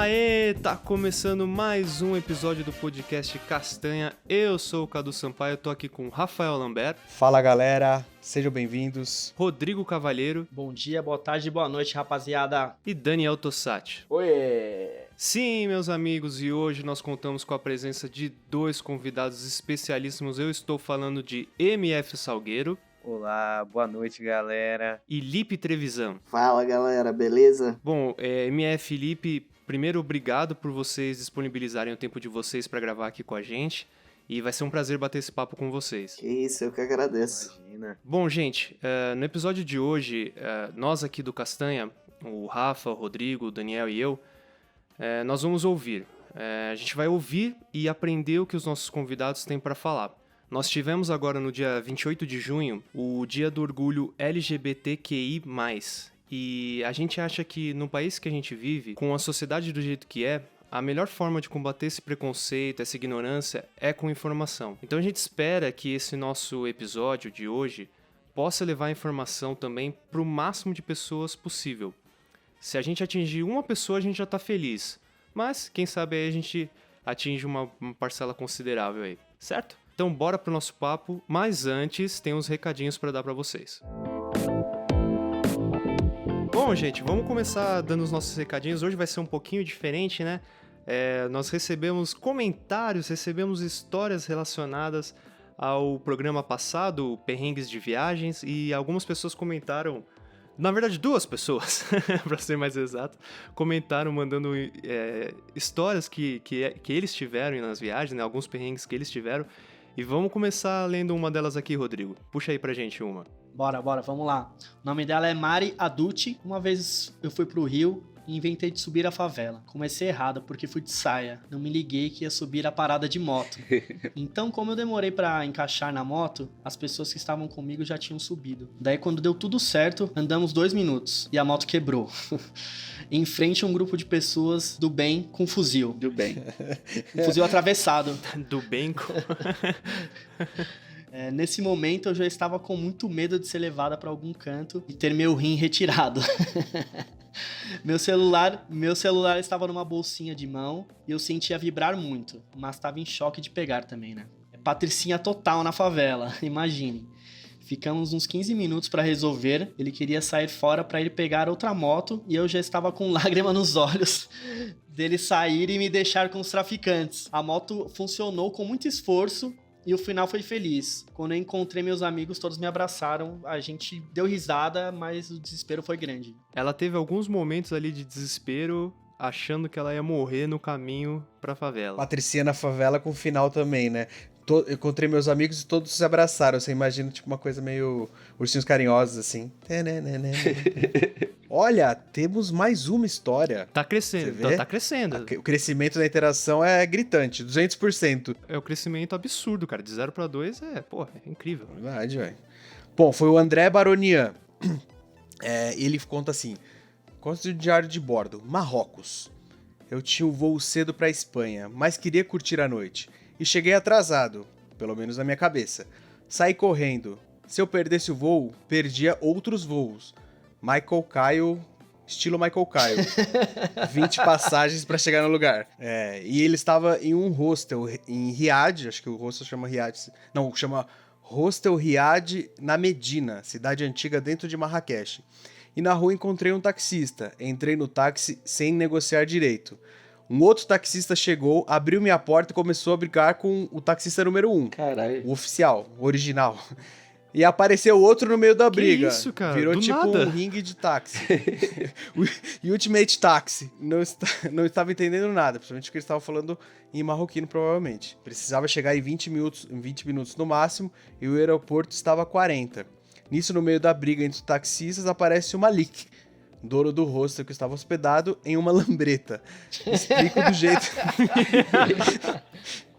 Aê, tá começando mais um episódio do podcast Castanha. Eu sou o Cadu Sampaio, tô aqui com Rafael Lambert. Fala galera, sejam bem-vindos. Rodrigo Cavalheiro. Bom dia, boa tarde, boa noite, rapaziada. E Daniel Tossati. Oi! Sim, meus amigos, e hoje nós contamos com a presença de dois convidados especialíssimos. Eu estou falando de MF Salgueiro. Olá, boa noite, galera. E Lipe Trevisan. Fala, galera, beleza? Bom, MF e Lipe, primeiro, obrigado por vocês disponibilizarem o tempo de vocês para gravar aqui com a gente. E vai ser um prazer bater esse papo com vocês. Que isso, eu que agradeço. Imagina. Bom, gente, no episódio de hoje, nós aqui do Castanha, o Rafa, o Rodrigo, o Daniel e eu, nós vamos ouvir. A gente vai ouvir e aprender o que os nossos convidados têm para falar. Nós tivemos agora no dia 28 de junho o Dia do Orgulho LGBTQI+. E a gente acha que no país que a gente vive, com a sociedade do jeito que é, a melhor forma de combater esse preconceito, essa ignorância, é com informação. Então a gente espera que esse nosso episódio de hoje possa levar a informação também para o máximo de pessoas possível. Se a gente atingir uma pessoa, a gente já está feliz. Mas, quem sabe aí a gente atinge uma parcela considerável aí, certo? Então bora pro nosso papo, mas antes tem uns recadinhos para dar para vocês. Bom, gente, vamos começar dando os nossos recadinhos. Hoje vai ser um pouquinho diferente, né? Nós recebemos comentários, recebemos histórias relacionadas ao programa passado, Perrengues de Viagens, e algumas pessoas comentaram, na verdade 2 pessoas, para ser mais exato, comentaram mandando histórias que eles tiveram nas viagens, né? Alguns perrengues que eles tiveram. E vamos começar lendo uma delas aqui, Rodrigo. Puxa aí pra gente uma. Bora, vamos lá. O nome dela é Mari Aducci. Uma vez eu fui pro Rio e inventei de subir a favela. Comecei errado, porque fui de saia. Não me liguei que ia subir a parada de moto. Então, como eu demorei pra encaixar na moto, as pessoas que estavam comigo já tinham subido. Daí, quando deu tudo certo, andamos 2 minutos e a moto quebrou. Em frente a um grupo de pessoas do bem com fuzil. Do bem. Um fuzil atravessado. Do bem com... Nesse momento eu já estava com muito medo de ser levada para algum canto e ter meu rim retirado. Meu celular estava numa bolsinha de mão e eu sentia vibrar muito, mas estava em choque de pegar também, né? Patricinha total na favela, imagine. Ficamos uns 15 minutos para resolver, ele queria sair fora para ele pegar outra moto e eu já estava com lágrima nos olhos dele sair e me deixar com os traficantes. A moto funcionou com muito esforço e o final foi feliz. Quando eu encontrei meus amigos, todos me abraçaram, a gente deu risada, mas o desespero foi grande. Ela teve alguns momentos ali de desespero, achando que ela ia morrer no caminho pra favela. Patricinha na favela com final também, né? Eu encontrei meus amigos e todos se abraçaram. Você imagina, tipo, uma coisa meio ursinhos carinhosos, assim. Olha, temos mais uma história. Tá crescendo, tá crescendo. O crescimento da interação é gritante, 200%. É um crescimento absurdo, cara. De 0 pra 2 é incrível. Verdade, velho. Bom, foi o André Baronian. Ele conta assim: conta de um diário de bordo, Marrocos. Eu tinha um voo cedo pra Espanha, mas queria curtir a noite. E cheguei atrasado, pelo menos na minha cabeça. Saí correndo. Se eu perdesse o voo, perdia outros voos. Estilo Michael Kyle. 20 passagens pra chegar no lugar. E ele estava em um hostel em Riad, acho que o hostel chama Riad. Não, chama Hostel Riad na Medina, cidade antiga dentro de Marrakech. E na rua encontrei um taxista. Entrei no táxi sem negociar direito. Um outro taxista chegou, abriu minha porta e começou a brigar com o taxista número 1. Caralho. O oficial, o original. E apareceu outro no meio da briga. Que isso, cara? Virou Do tipo nada. um ringue de táxi. O Ultimate Taxi. Não estava entendendo nada, principalmente porque eles estavam falando em marroquino, provavelmente. Precisava chegar em 20 minutos no máximo e o aeroporto estava a 40. Nisso, no meio da briga entre os taxistas, aparece o Malik, dono do hostel que estava hospedado em uma lambreta.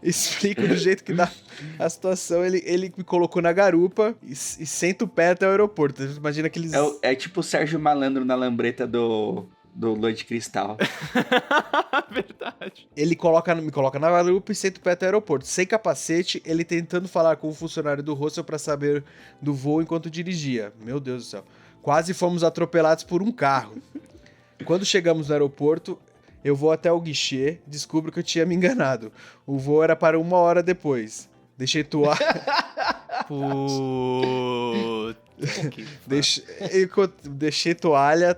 Explico do jeito que dá a situação. Ele me colocou na garupa e senta o pé até o aeroporto. Imagina aqueles... É tipo o Sérgio Malandro na lambreta do Lua de Cristal. Verdade. Ele me coloca na garupa e senta o pé até o aeroporto. Sem capacete, ele tentando falar com o funcionário do hostel para saber do voo enquanto dirigia. Meu Deus do céu. Quase fomos atropelados por um carro. Quando chegamos no aeroporto, Eu vou até o guichê, descubro que eu tinha me enganado. O voo era para 1 hora depois. Deixei Deixei toalha,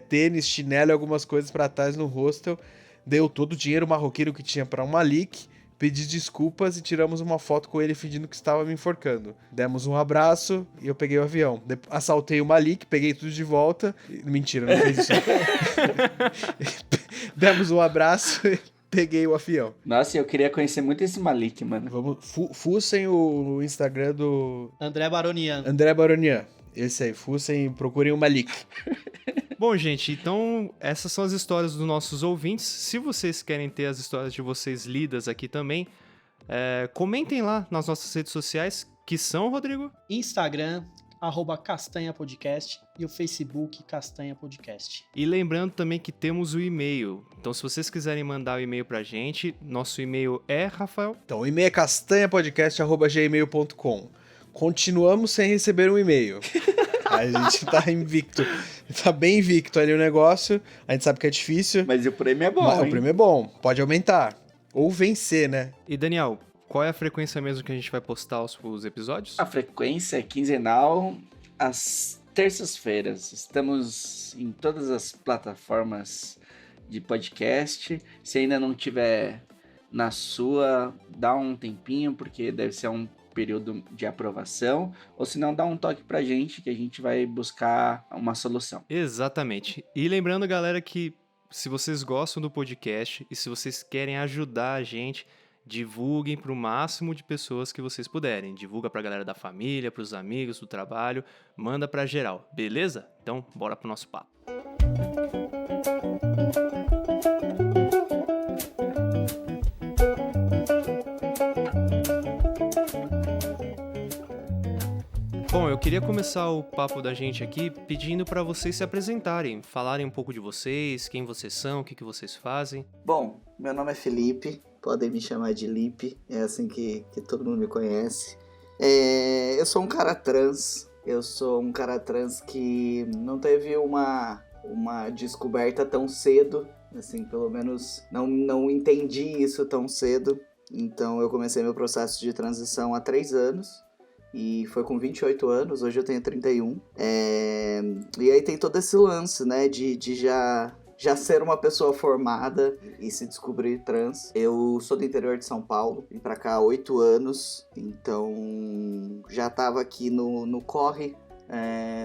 tênis, chinelo e algumas coisas pra trás no hostel. Deu todo o dinheiro marroquino que tinha pra um Malik. Pedi desculpas e tiramos uma foto com ele fingindo que estava me enforcando. Demos um abraço e eu peguei o avião. Assaltei o Malik, peguei tudo de volta. Mentira, não fiz isso. Demos um abraço e peguei o avião. Nossa, eu queria conhecer muito esse Malik, mano. Fussem o Instagram do André Baronian. André Baronian. Esse aí, fussem, procurem o Malik. Bom, gente, então essas são as histórias dos nossos ouvintes. Se vocês querem ter as histórias de vocês lidas aqui também, comentem lá nas nossas redes sociais, que são, Rodrigo? Instagram, @castanhapodcast e o Facebook Castanha Podcast. E lembrando também que temos o e-mail. Então, se vocês quiserem mandar o e-mail pra gente, nosso e-mail é, Rafael? Então, o e-mail é castanhapodcast@gmail.com. Continuamos sem receber um e-mail. A gente tá invicto. Tá bem invicto ali o negócio. A gente sabe que é difícil. Mas o prêmio é bom, Mas hein? o prêmio é bom. Pode aumentar. Ou vencer, né? E Daniel, qual é a frequência mesmo que a gente vai postar os episódios? A frequência é quinzenal, às terças-feiras. Estamos em todas as plataformas de podcast. Se ainda não tiver na sua, dá um tempinho, porque deve ser um período de aprovação, ou se não, dá um toque pra gente que a gente vai buscar uma solução. Exatamente. E lembrando, galera, que se vocês gostam do podcast e se vocês querem ajudar a gente, divulguem para o máximo de pessoas que vocês puderem. Divulga pra galera da família, pros amigos, do trabalho, manda pra geral, beleza? Então, bora pro nosso papo. Bom, eu queria começar o papo da gente aqui pedindo para vocês se apresentarem, falarem um pouco de vocês, quem vocês são, o que vocês fazem. Bom, meu nome é Felipe, podem me chamar de Lipe, é assim que todo mundo me conhece. Eu sou um cara trans, que não teve uma descoberta tão cedo, assim, pelo menos não entendi isso tão cedo. Então eu comecei meu processo de transição há 3 anos. E foi com 28 anos, hoje eu tenho 31. E aí tem todo esse lance, né, de já ser uma pessoa formada e se descobrir trans. Eu sou do interior de São Paulo, vim pra cá há 8 anos, então já tava aqui no corre.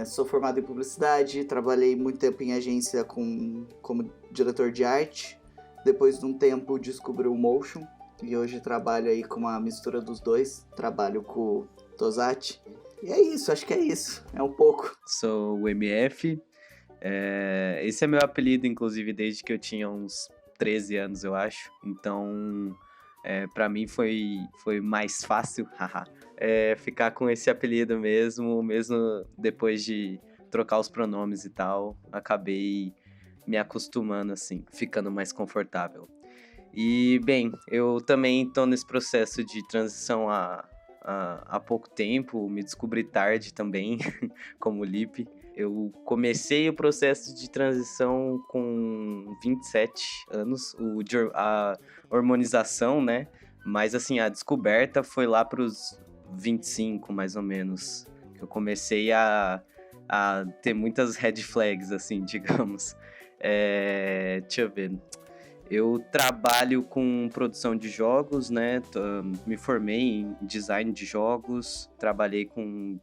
Sou formado em publicidade, trabalhei muito tempo em agência como diretor de arte. Depois de um tempo descobri o motion e hoje trabalho aí com uma mistura dos dois. Trabalho com Tosati. E é isso, acho que é isso. É um pouco. Sou o MF. Esse é meu apelido, inclusive, desde que eu tinha uns 13 anos, eu acho. Então, pra mim foi mais fácil ficar com esse apelido mesmo depois de trocar os pronomes e tal. Acabei me acostumando, assim, ficando mais confortável. E, bem, eu também tô nesse processo de transição há pouco tempo, me descobri tarde também, como Lipe. Eu comecei o processo de transição com 27 anos, a hormonização, né? Mas, assim, a descoberta foi lá pros 25, mais ou menos. Eu comecei a ter muitas red flags, assim, digamos. Deixa eu ver. Eu trabalho com produção de jogos, né? Me formei em design de jogos, trabalhei com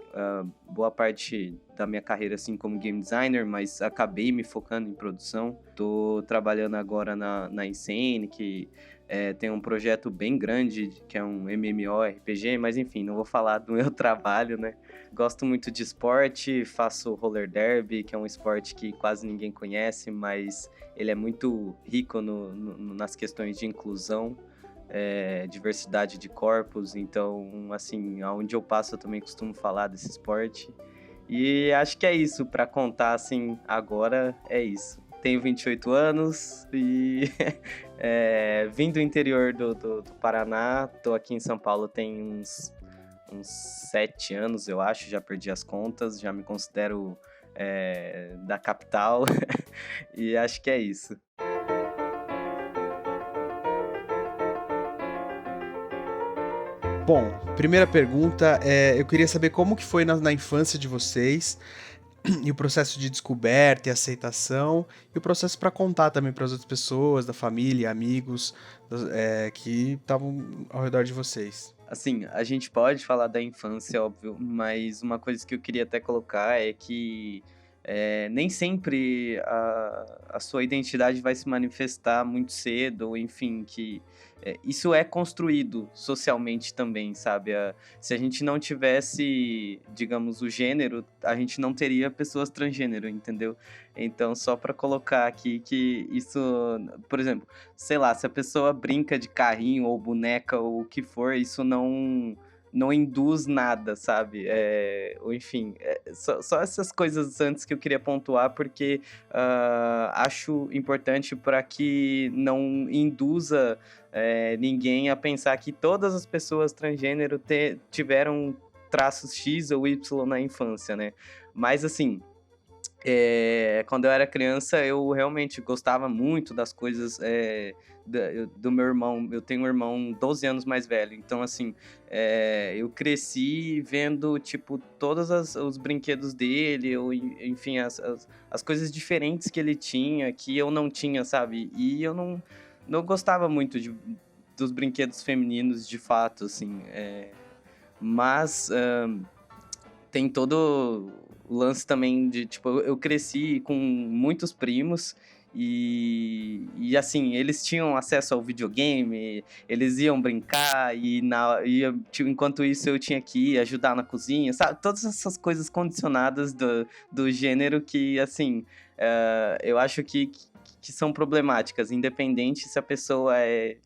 boa parte da minha carreira assim como game designer, mas acabei me focando em produção. Tô trabalhando agora na Insane, que tem um projeto bem grande, que é um MMORPG, mas enfim, não vou falar do meu trabalho, né? Gosto muito de esporte, faço roller derby, que é um esporte que quase ninguém conhece, mas ele é muito rico nas questões de inclusão, diversidade de corpos, então, assim, aonde eu passo eu também costumo falar desse esporte. E acho que é isso, para contar, assim, agora é isso. Tenho 28 anos e vim do interior do Paraná, tô aqui em São Paulo tem uns 7 anos, eu acho, já perdi as contas, já me considero da capital e acho que é isso. Bom, primeira pergunta, eu queria saber como que foi na infância de vocês, e o processo de descoberta e aceitação, e o processo para contar também para as outras pessoas, da família, amigos, que estavam ao redor de vocês. Assim, a gente pode falar da infância, óbvio, mas uma coisa que eu queria até colocar é que nem sempre a sua identidade vai se manifestar muito cedo, ou enfim, que isso é construído socialmente também, sabe? Se a gente não tivesse, digamos, o gênero, a gente não teria pessoas transgênero, entendeu? Então, só para colocar aqui que isso, por exemplo, sei lá, se a pessoa brinca de carrinho ou boneca ou o que for, isso não induz nada, sabe? Ou enfim, só essas coisas antes que eu queria pontuar, porque acho importante para que não induza ninguém a pensar que todas as pessoas transgênero tiveram traços X ou Y na infância, né? Mas assim, quando eu era criança, eu realmente gostava muito das coisas do meu irmão. Eu tenho um irmão 12 anos mais velho, então assim, eu cresci vendo, tipo, todos os brinquedos dele, ou enfim, as coisas diferentes que ele tinha, que eu não tinha, sabe? E eu não gostava muito dos brinquedos femininos, de fato, assim, mas tem todo o lance também de, tipo, eu cresci com muitos primos e assim, eles tinham acesso ao videogame, eles iam brincar tipo, enquanto isso eu tinha que ir ajudar na cozinha, sabe? Todas essas coisas condicionadas do gênero que, assim, eu acho que são problemáticas, independente se a pessoa é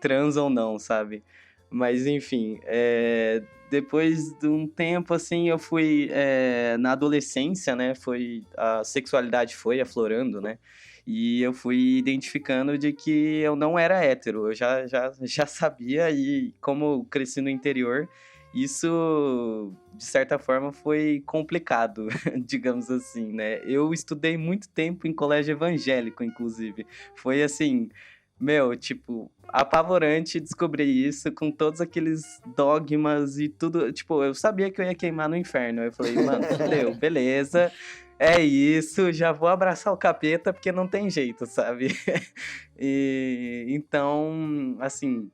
trans ou não, sabe? Mas, enfim, depois de um tempo, assim, eu fui na adolescência, né? A sexualidade foi aflorando, né? E eu fui identificando de que eu não era hétero. Eu já sabia, e como eu cresci no interior, isso, de certa forma, foi complicado, digamos assim, né? Eu estudei muito tempo em colégio evangélico, inclusive. Foi assim, meu, tipo, apavorante descobrir isso com todos aqueles dogmas e tudo. Tipo, eu sabia que eu ia queimar no inferno. Eu falei, mano, fudeu, beleza. É isso, já vou abraçar o capeta porque não tem jeito, sabe? E então, assim,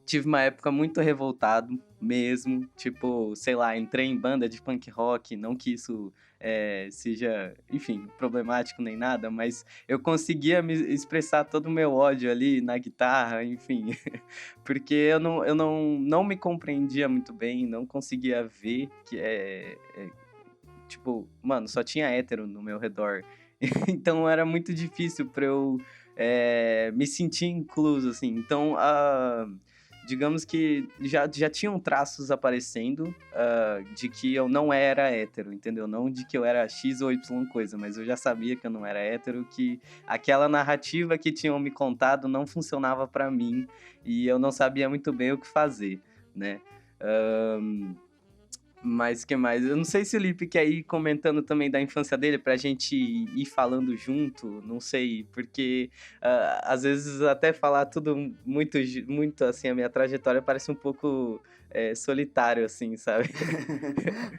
tive uma época muito revoltado mesmo, tipo, sei lá, entrei em banda de punk rock, não que isso seja, enfim, problemático nem nada, mas eu conseguia me expressar todo o meu ódio ali na guitarra, enfim, porque eu não me compreendia muito bem, não conseguia ver que tipo, mano, só tinha hétero no meu redor, então era muito difícil pra eu me sentir incluso, assim, então digamos que já tinham traços aparecendo de que eu não era hétero, entendeu? Não de que eu era X ou Y coisa, mas eu já sabia que eu não era hétero, que aquela narrativa que tinham me contado não funcionava pra mim e eu não sabia muito bem o que fazer, né? Mas que mais? Eu não sei se o Lipe quer ir comentando também da infância dele pra gente ir falando junto, não sei, porque às vezes até falar tudo muito, muito assim, a minha trajetória parece um pouco solitário, assim, sabe?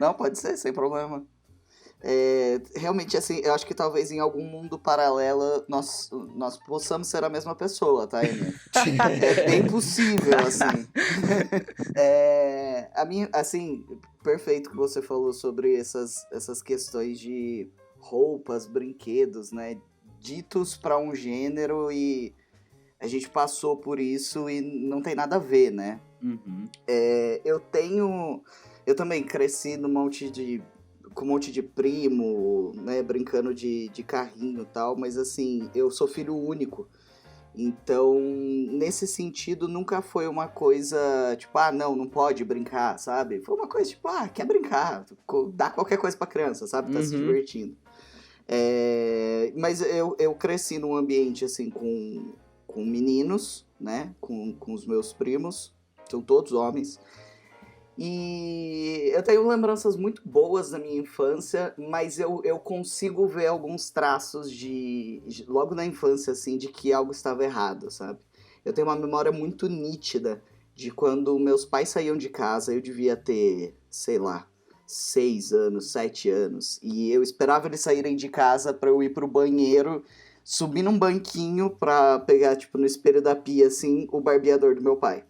Não, pode ser, sem problema. Realmente, assim, eu acho que talvez em algum mundo paralelo nós possamos ser a mesma pessoa, tá, Enê? É bem possível, assim. A minha, assim, perfeito que você falou sobre essas questões de roupas, brinquedos, né? Ditos para um gênero e a gente passou por isso e não tem nada a ver, né? Uhum. Eu também cresci com um monte de primo, né, brincando de carrinho e tal, mas assim, eu sou filho único, então, nesse sentido, nunca foi uma coisa, tipo, não pode brincar, sabe? Foi uma coisa, tipo, quer brincar, dá qualquer coisa pra criança, sabe? Tá se divertindo. Mas eu cresci num ambiente, assim, com meninos, né, com os meus primos, são todos homens, e eu tenho lembranças muito boas da minha infância, mas eu consigo ver alguns traços logo na infância, assim, de que algo estava errado, sabe? Eu tenho uma memória muito nítida de quando meus pais saíam de casa, eu devia ter, sei lá, 6 anos, 7 anos, e eu esperava eles saírem de casa pra eu ir pro banheiro, subir num banquinho pra pegar, tipo, no espelho da pia, assim, o barbeador do meu pai.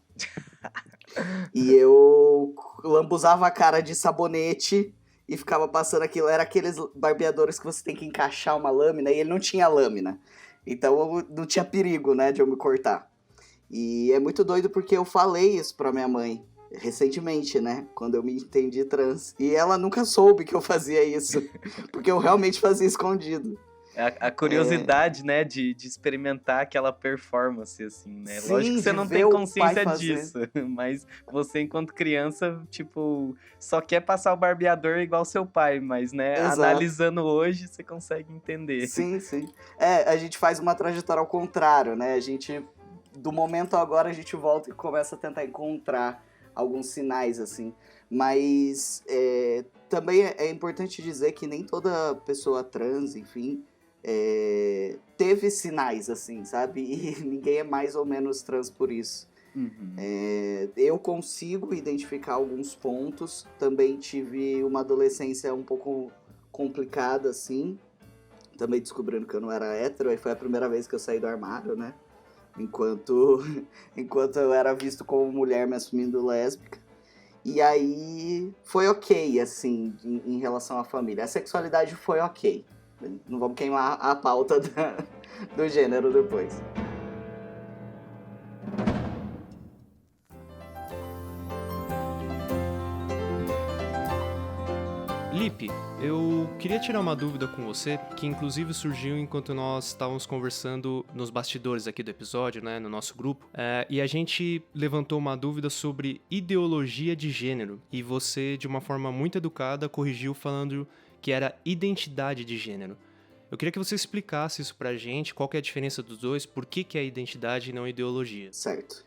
E eu lambuzava a cara de sabonete e ficava passando aquilo. Era aqueles barbeadores que você tem que encaixar uma lâmina, e ele não tinha lâmina. Então não tinha perigo, né, de eu me cortar. E é muito doido porque eu falei isso pra minha mãe recentemente, né, quando eu me entendi trans. E ela nunca soube que eu fazia isso, porque eu realmente fazia escondido. A curiosidade, né, de experimentar aquela performance, assim, né? Sim, Lógico que você de não ver tem o consciência pai fazer. disso, mas você, enquanto criança, tipo, só quer passar o barbeador igual seu pai, mas, né, Exato. analisando hoje, você consegue entender. Sim, sim. A gente faz uma trajetória ao contrário, né? A gente, do momento agora, a gente volta e começa a tentar encontrar alguns sinais, assim. Mas também é importante dizer que nem toda pessoa trans, enfim, teve sinais, assim, sabe? E ninguém é mais ou menos trans por isso. Uhum. Eu consigo identificar alguns pontos. Também tive uma adolescência um pouco complicada, assim. Também descobrindo que eu não era hétero. Aí foi a primeira vez que eu saí do armário, né? Enquanto eu era visto como mulher me assumindo lésbica. E aí foi ok, assim, em relação à família. A sexualidade foi ok. Não vamos queimar a pauta do gênero depois. Lipe, eu queria tirar uma dúvida com você, que inclusive surgiu enquanto nós estávamos conversando nos bastidores aqui do episódio, né, no nosso grupo, e a gente levantou uma dúvida sobre ideologia de gênero, e você, de uma forma muito educada, corrigiu falando que era identidade de gênero. Eu queria que você explicasse isso pra gente, qual que é a diferença dos dois, por que é identidade e não ideologia. Certo.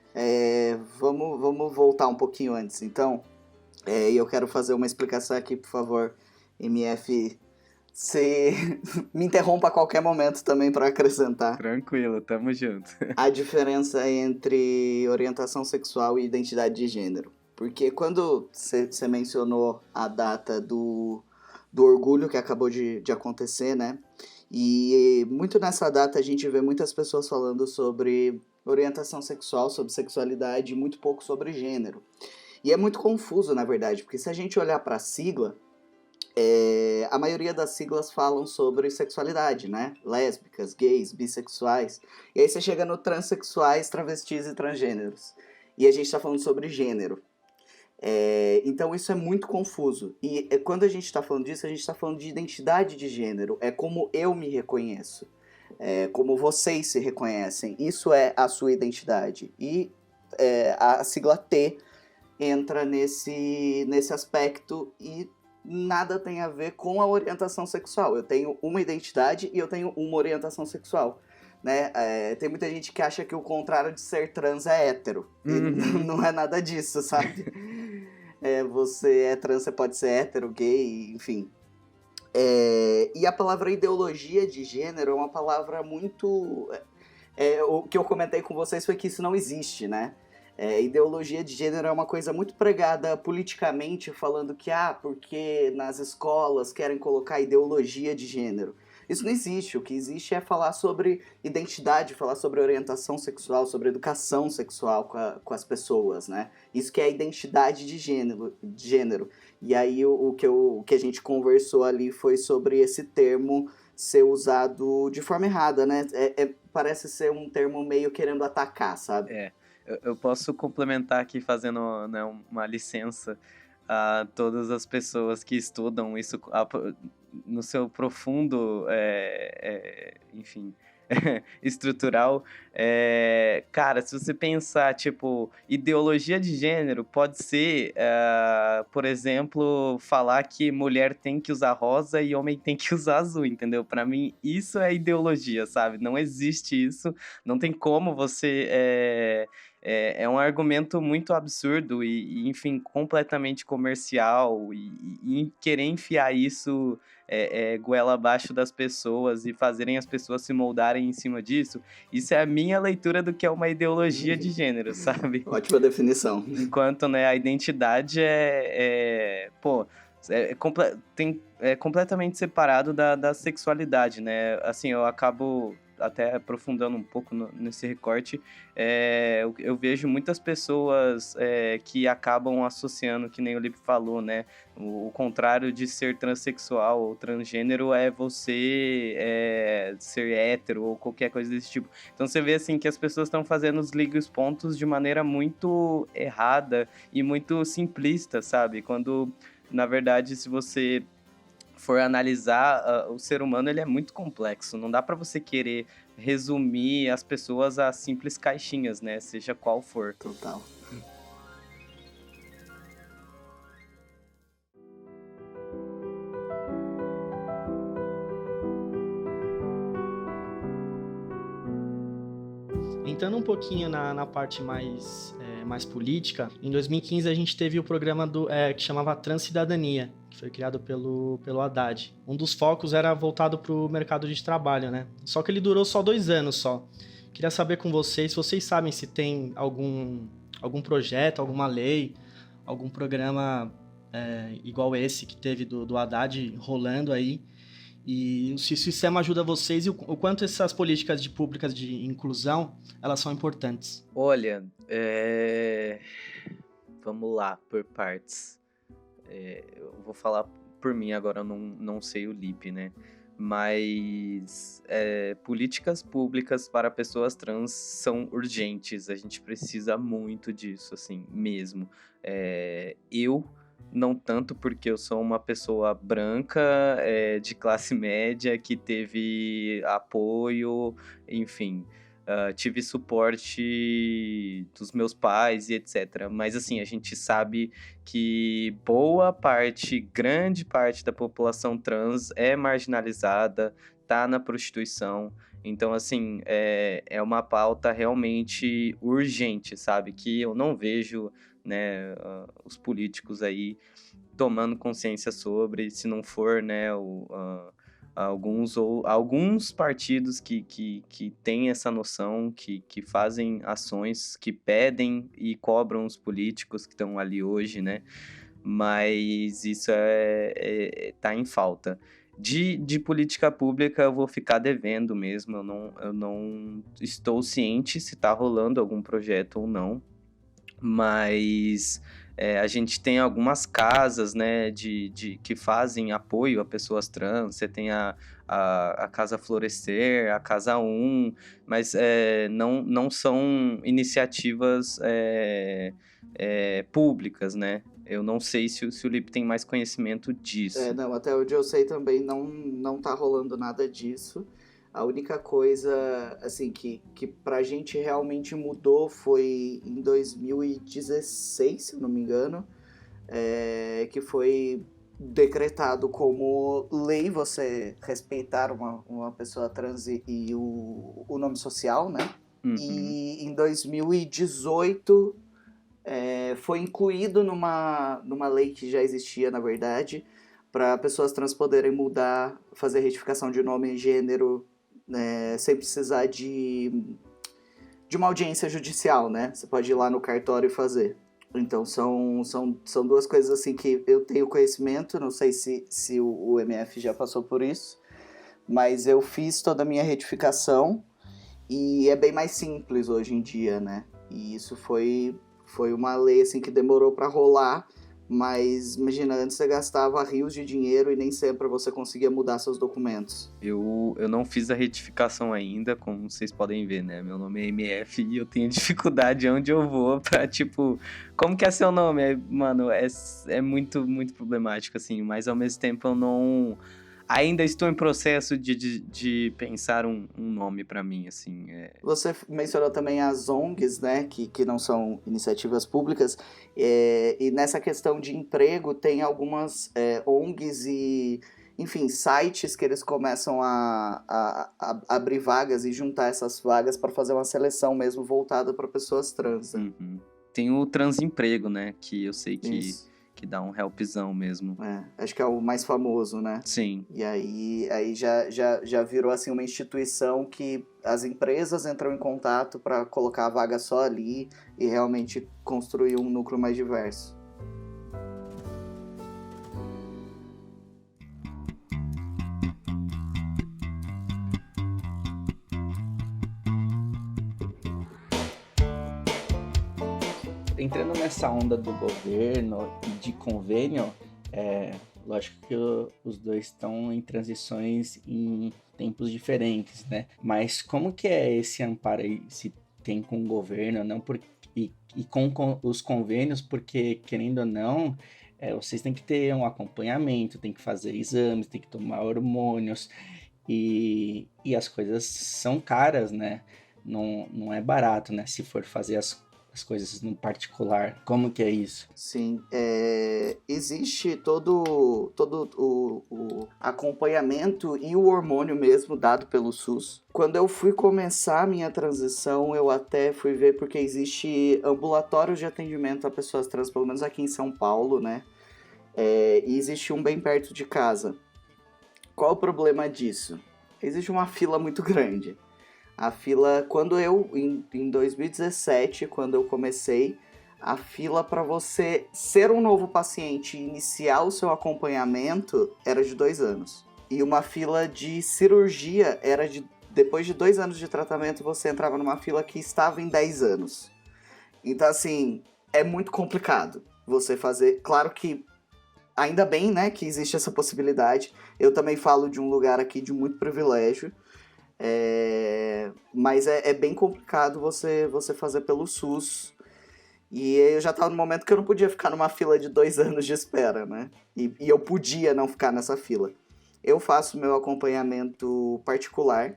Vamos voltar um pouquinho antes, então. E eu quero fazer uma explicação aqui, por favor, MF. Você me interrompa a qualquer momento também para acrescentar. Tranquilo, tamo junto. A diferença entre orientação sexual e identidade de gênero. Porque quando você mencionou a data do orgulho que acabou de acontecer, né? E muito nessa data a gente vê muitas pessoas falando sobre orientação sexual, sobre sexualidade, e muito pouco sobre gênero. E é muito confuso, na verdade, porque se a gente olhar para a sigla, a maioria das siglas falam sobre sexualidade, né? Lésbicas, gays, bissexuais. E aí você chega no transexuais, travestis e transgêneros. E a gente está falando sobre gênero. Então isso é muito confuso. E quando a gente está falando disso, a gente está falando de identidade de gênero. É como eu me reconheço. Como vocês se reconhecem. Isso é a sua identidade. E a sigla T entra nesse aspecto e nada tem a ver com a orientação sexual. Eu tenho uma identidade e eu tenho uma orientação sexual, né? Tem muita gente que acha que o contrário de ser trans é hétero. E não é nada disso, sabe? Você é trans, você pode ser hétero, gay, enfim. E a palavra ideologia de gênero é uma palavra muito... o que eu comentei com vocês foi que isso não existe, né? Ideologia de gênero é uma coisa muito pregada politicamente, falando que, porque nas escolas querem colocar ideologia de gênero. Isso não existe. O que existe é falar sobre identidade, falar sobre orientação sexual, sobre educação sexual com as pessoas, né? Isso que é identidade de gênero. E aí o que a gente conversou ali foi sobre esse termo ser usado de forma errada, né? Parece ser um termo meio querendo atacar, sabe? Eu posso complementar aqui fazendo, né, uma licença a todas as pessoas que estudam isso no seu profundo, enfim, estrutural. Cara, se você pensar, tipo, ideologia de gênero pode ser, por exemplo, falar que mulher tem que usar rosa e homem tem que usar azul, entendeu? Pra mim, isso é ideologia, sabe? Não existe isso, não tem como você é um argumento muito absurdo enfim, completamente comercial e querer enfiar isso goela abaixo das pessoas e fazerem as pessoas se moldarem em cima disso, isso é a minha leitura do que é uma ideologia de gênero, sabe? Ótima definição. Enquanto, né, a identidade é completamente separado da sexualidade, né? Assim, eu acabo até aprofundando um pouco nesse recorte, eu vejo muitas pessoas que acabam associando, que nem o Lipe falou, né? O contrário de ser transexual ou transgênero é você ser hétero ou qualquer coisa desse tipo. Então você vê assim que as pessoas estão fazendo os liga os pontos de maneira muito errada e muito simplista, sabe? Quando, na verdade, se você for analisar, o ser humano ele é muito complexo. Não dá para você querer resumir as pessoas a simples caixinhas, né? Seja qual for. Total. Entrando um pouquinho na parte mais política, em 2015 a gente teve o programa que chamava Transcidadania, que foi criado pelo Haddad. Um dos focos era voltado para o mercado de trabalho, né? Só que ele durou só 2 anos só. Queria saber com vocês, se vocês sabem se tem algum projeto, alguma lei, algum programa igual esse que teve do Haddad rolando aí, e se o sistema ajuda vocês e o quanto essas políticas públicas de inclusão, elas são importantes. Olha, vamos lá, por partes. Eu vou falar por mim agora, eu não sei o Lipe, né? Mas políticas públicas para pessoas trans são urgentes, a gente precisa muito disso, assim, mesmo. Eu não tanto porque eu sou uma pessoa branca, de classe média, que teve apoio, enfim, tive suporte dos meus pais e etc. Mas assim, a gente sabe que grande parte da população trans é marginalizada, tá na prostituição. Então, assim, é uma pauta realmente urgente, sabe? Que eu não vejo, né, os políticos aí tomando consciência sobre, se não for, né, alguns partidos que têm essa noção, que fazem ações, que pedem e cobram os políticos que estão ali hoje, né? Mas isso tá em falta. De política pública eu vou ficar devendo mesmo, eu não estou ciente se está rolando algum projeto ou não, mas a gente tem algumas casas, né, que fazem apoio a pessoas trans. Você tem a Casa Florescer, a Casa 1, mas não são iniciativas públicas, né? Eu não sei se o Lipe tem mais conhecimento disso. Não, até onde eu sei também não tá rolando nada disso. A única coisa, assim, que pra gente realmente mudou foi em 2016, se eu não me engano, que foi decretado como lei você respeitar uma pessoa trans e o nome social, né? Uhum. E em 2018 foi incluído numa lei que já existia, na verdade, para pessoas trans poderem mudar, fazer retificação de nome e gênero, sem precisar de uma audiência judicial, né? Você pode ir lá no cartório e fazer. Então, são 2 coisas assim que eu tenho conhecimento, não sei se o MF já passou por isso, mas eu fiz toda a minha retificação e é bem mais simples hoje em dia, né? E isso foi uma lei assim que demorou para rolar, mas imagina, antes você gastava rios de dinheiro e nem sempre você conseguia mudar seus documentos. Eu não fiz a retificação ainda, como vocês podem ver, né? Meu nome é MF e eu tenho dificuldade onde eu vou pra, tipo... Como que é seu nome? Mano, é muito, muito problemático, assim. Mas, ao mesmo tempo, eu não... Ainda estou em processo de pensar um nome pra mim, assim. Você mencionou também as ONGs, né, que não são iniciativas públicas, e nessa questão de emprego tem algumas ONGs e enfim, sites que eles começam a abrir vagas e juntar essas vagas para fazer uma seleção mesmo voltada para pessoas trans. Né? Uhum. Tem o Transemprego, né? Que eu sei Isso. que dá um helpzão mesmo. Acho que é o mais famoso, né? Sim. E aí já virou assim uma instituição que as empresas entram em contato para colocar a vaga só ali e realmente construir um núcleo mais diverso. Entrando nessa onda do governo e de convênio, lógico que os dois estão em transições em tempos diferentes, né? Mas como que é esse amparo aí, se tem com o governo, não? E com os convênios, porque, querendo ou não, vocês têm que ter um acompanhamento, tem que fazer exames, tem que tomar hormônios, e as coisas são caras, né? Não é barato, né? Se for fazer as coisas no particular. Como que é isso? Sim, existe todo o acompanhamento e o hormônio mesmo dado pelo SUS. Quando eu fui começar a minha transição, eu até fui ver porque existe ambulatórios de atendimento a pessoas trans, pelo menos aqui em São Paulo, né? E existe um bem perto de casa. Qual o problema disso? Existe uma fila muito grande. A fila, em 2017, quando eu comecei, a fila para você ser um novo paciente e iniciar o seu acompanhamento era de 2 anos. E uma fila de cirurgia era depois de 2 anos de tratamento, você entrava numa fila que estava em 10 anos. Então, assim, é muito complicado você fazer. Claro que, ainda bem, né, que existe essa possibilidade. Eu também falo de um lugar aqui de muito privilégio. Mas é bem complicado você fazer pelo SUS. E eu já estava no momento que eu não podia ficar numa fila de 2 anos de espera, né? E eu podia não ficar nessa fila. Eu faço meu acompanhamento particular.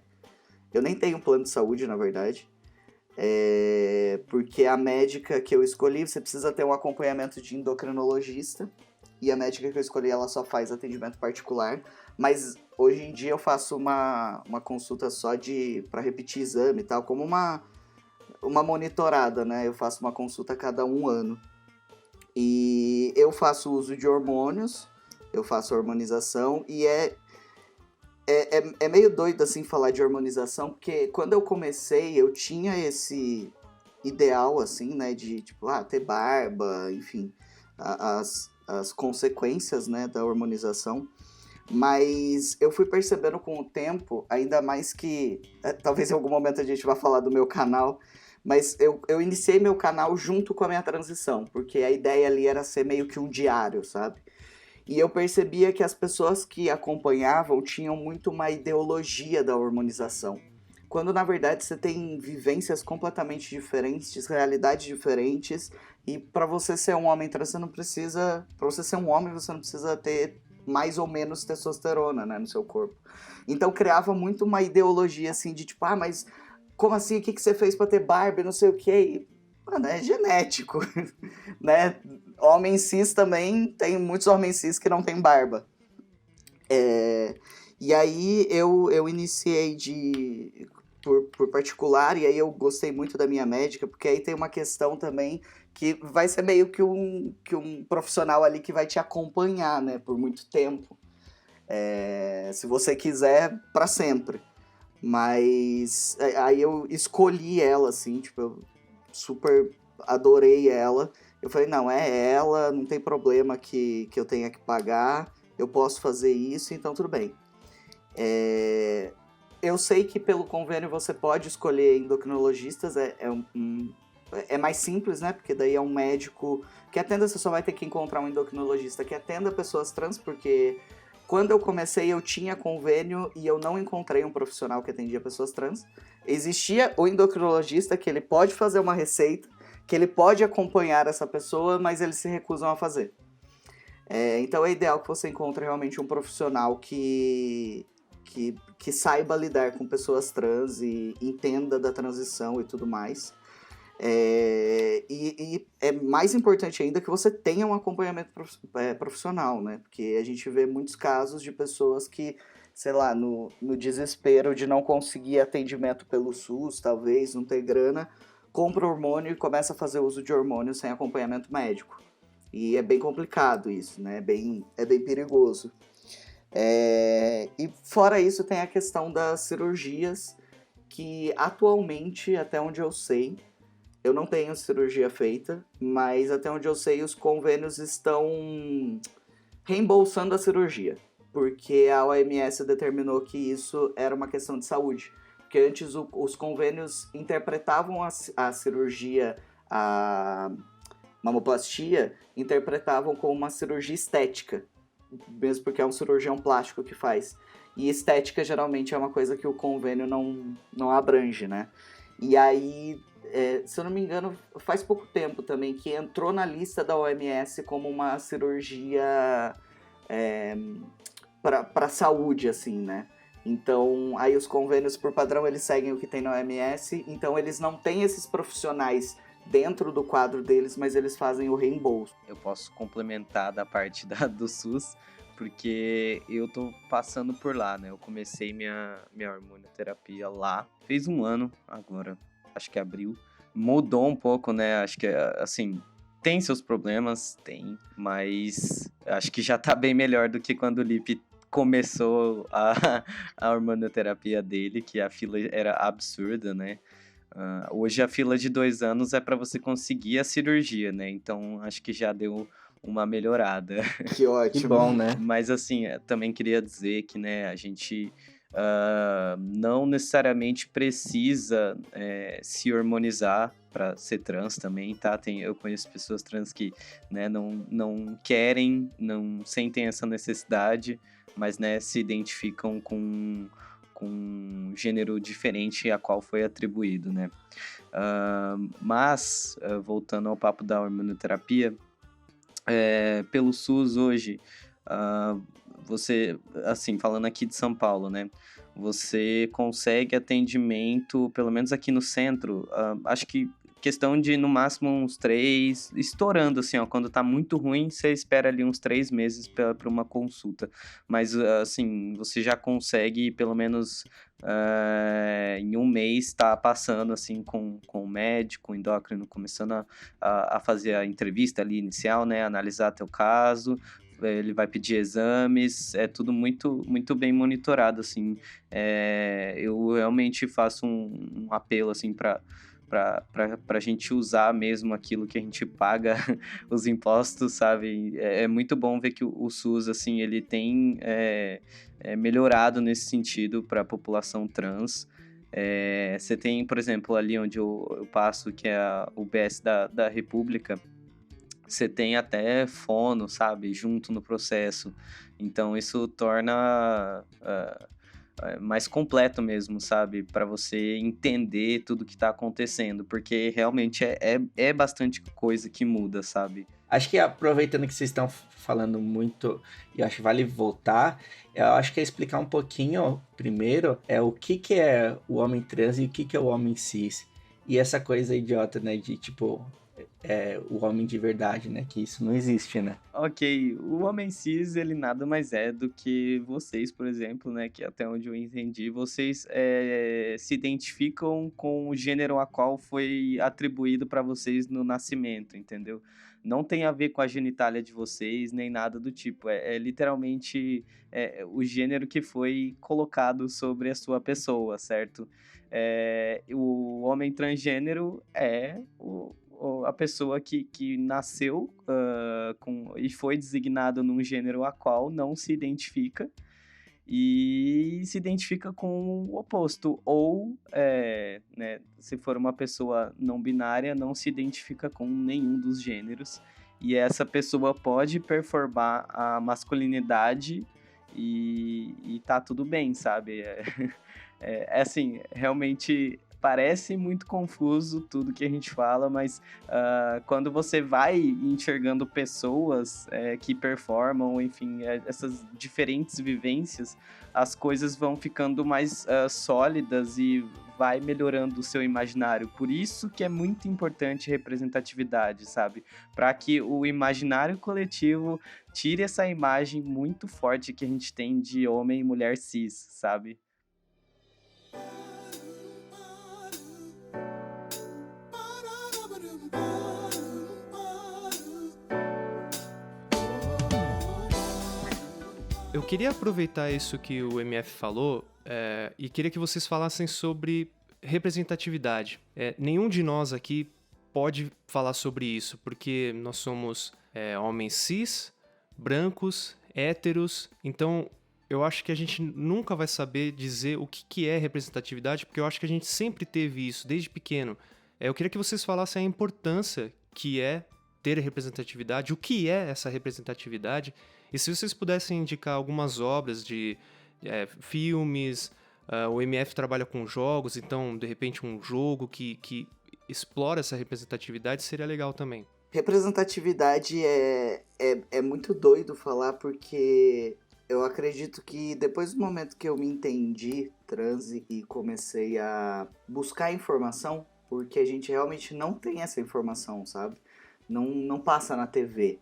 Eu nem tenho plano de saúde, na verdade. Porque a médica que eu escolhi, você precisa ter um acompanhamento de endocrinologista. E a médica que eu escolhi, ela só faz atendimento particular. Mas hoje em dia eu faço uma consulta só para repetir exame e tal, como uma monitorada, né? Eu faço uma consulta a cada 1 ano. E eu faço uso de hormônios, eu faço hormonização, e é meio doido, assim, falar de hormonização, porque quando eu comecei, eu tinha esse ideal, assim, né, de, tipo, ter barba, enfim, as consequências, né, da hormonização. Mas eu fui percebendo com o tempo, ainda mais que, talvez em algum momento a gente vá falar do meu canal, mas eu iniciei meu canal junto com a minha transição, porque a ideia ali era ser meio que um diário, sabe? E eu percebia que as pessoas que acompanhavam tinham muito uma ideologia da hormonização, quando na verdade você tem vivências completamente diferentes, realidades diferentes, e para você ser um homem trans, para você ser um homem, você não precisa ter mais ou menos testosterona, né, no seu corpo. Então criava muito uma ideologia assim de tipo, mas como assim? O que você fez pra ter barba? Não sei o que. Mano, é genético, né? Homem cis também, tem muitos homens cis que não tem barba. E aí eu iniciei por particular, e aí eu gostei muito da minha médica, porque aí tem uma questão também que vai ser meio que um profissional ali que vai te acompanhar, né, por muito tempo. Se você quiser, para sempre. Mas aí eu escolhi ela, assim, tipo, eu super adorei ela. Eu falei, não, é ela, não tem problema que eu tenha que pagar, eu posso fazer isso, então tudo bem. Eu sei que pelo convênio você pode escolher endocrinologistas, é mais simples, né? Porque daí é um médico que atenda, você só vai ter que encontrar um endocrinologista que atenda pessoas trans, porque quando eu comecei eu tinha convênio e eu não encontrei um profissional que atendia pessoas trans. Existia o endocrinologista que ele pode fazer uma receita, que ele pode acompanhar essa pessoa, mas eles se recusam a fazer. Então é ideal que você encontre realmente um profissional que saiba lidar com pessoas trans e entenda da transição e tudo mais. E é mais importante ainda que você tenha um acompanhamento profissional, né? Porque a gente vê muitos casos de pessoas que, sei lá, no desespero de não conseguir atendimento pelo SUS, talvez, não ter grana, compra hormônio e começa a fazer uso de hormônio sem acompanhamento médico. E é bem complicado isso, né? É bem perigoso. E fora isso tem a questão das cirurgias, que atualmente, até onde eu sei, eu não tenho cirurgia feita, mas até onde eu sei os convênios estão reembolsando a cirurgia, porque a OMS determinou que isso era uma questão de saúde. Porque antes os convênios interpretavam a cirurgia, a mamoplastia, interpretavam como uma cirurgia estética, mesmo porque é um cirurgião plástico que faz. E estética geralmente é uma coisa que o convênio não abrange, né? E aí, se eu não me engano, faz pouco tempo também que entrou na lista da OMS como uma cirurgia para saúde, assim, né? Então, aí os convênios, por padrão, eles seguem o que tem na OMS, então eles não têm esses profissionais dentro do quadro deles, mas eles fazem o reembolso. Eu posso complementar da parte do SUS, porque eu tô passando por lá, né? Eu comecei minha hormonioterapia lá, fez 1 ano agora, acho que abril. Mudou um pouco, né? Acho que, assim, tem seus problemas, mas acho que já tá bem melhor do que quando o Lipe começou a hormonioterapia dele, que a fila era absurda, né? Hoje a fila de 2 anos é para você conseguir a cirurgia, né? Então acho que já deu uma melhorada. Que ótimo. Que bom, né? Mas assim, também queria dizer que, né, a gente não necessariamente precisa se hormonizar para ser trans também, tá? Eu conheço pessoas trans que, né, não querem, não sentem essa necessidade, mas, né, se identificam com um gênero diferente a qual foi atribuído, né? Mas, voltando ao papo da hormonioterapia, pelo SUS hoje, você, assim, falando aqui de São Paulo, né? Você consegue atendimento, pelo menos aqui no centro, acho que questão de, no máximo, uns 3, estourando, assim, ó, quando tá muito ruim, você espera ali uns 3 meses para uma consulta. Mas, assim, você já consegue, pelo menos, em 1 mês, tá passando, assim, com o médico, o endócrino, começando a fazer a entrevista ali inicial, né, analisar teu caso, ele vai pedir exames, é tudo muito, muito bem monitorado, assim. Eu realmente faço um apelo, assim, para a gente usar mesmo aquilo que a gente paga os impostos, sabe? É muito bom ver que o SUS, assim, ele tem melhorado nesse sentido para a população trans. Você tem, por exemplo, ali onde eu passo, que é a UBS da República, você tem até fono, sabe, junto no processo. Então isso torna mais completo mesmo, sabe, para você entender tudo que tá acontecendo, porque realmente é bastante coisa que muda, sabe. Acho que aproveitando que vocês estão falando muito, e acho que vale voltar, eu acho que é explicar um pouquinho, primeiro, o que é o homem trans e o que é o homem cis. E essa coisa idiota, né, de tipo... o homem de verdade, né? Que isso não existe, né? Ok, o homem cis, ele nada mais é do que vocês, por exemplo, né? Que até onde eu entendi, vocês se identificam com o gênero a qual foi atribuído para vocês no nascimento, entendeu? Não tem a ver com a genitália de vocês, nem nada do tipo. É literalmente o gênero que foi colocado sobre a sua pessoa, certo? O homem transgênero é a pessoa que nasceu e foi designado num gênero a qual não se identifica e se identifica com o oposto. Ou, né, se for uma pessoa não binária, não se identifica com nenhum dos gêneros. E essa pessoa pode performar a masculinidade e tá tudo bem, sabe? Assim, realmente... parece muito confuso tudo que a gente fala, mas quando você vai enxergando pessoas que performam, enfim, essas diferentes vivências, as coisas vão ficando mais sólidas e vai melhorando o seu imaginário. Por isso que é muito importante representatividade, sabe? Para que o imaginário coletivo tire essa imagem muito forte que a gente tem de homem e mulher cis, sabe? Eu queria aproveitar isso que o MF falou e queria que vocês falassem sobre representatividade. Nenhum de nós aqui pode falar sobre isso, porque nós somos homens cis, brancos, héteros, então eu acho que a gente nunca vai saber dizer o que é representatividade, porque eu acho que a gente sempre teve isso, desde pequeno. Eu queria que vocês falassem a importância que é ter representatividade, o que é essa representatividade, e se vocês pudessem indicar algumas obras de filmes, o MF trabalha com jogos, então, de repente, um jogo que explora essa representatividade seria legal também. Representatividade é muito doido falar, porque eu acredito que depois do momento que eu me entendi trans e comecei a buscar informação, porque a gente realmente não tem essa informação, sabe? Não passa na TV.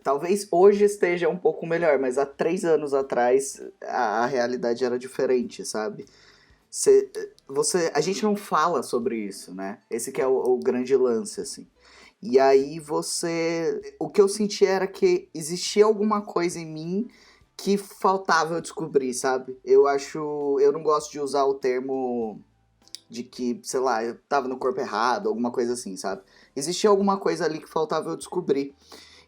Talvez hoje esteja um pouco melhor, mas há 3 anos atrás a realidade era diferente, sabe? A gente não fala sobre isso, né? Esse que é o grande lance, assim. E aí o que eu senti era que existia alguma coisa em mim que faltava eu descobrir, sabe? Eu não gosto de usar o termo de que, sei lá, eu tava no corpo errado, alguma coisa assim, sabe? Existia alguma coisa ali que faltava eu descobrir.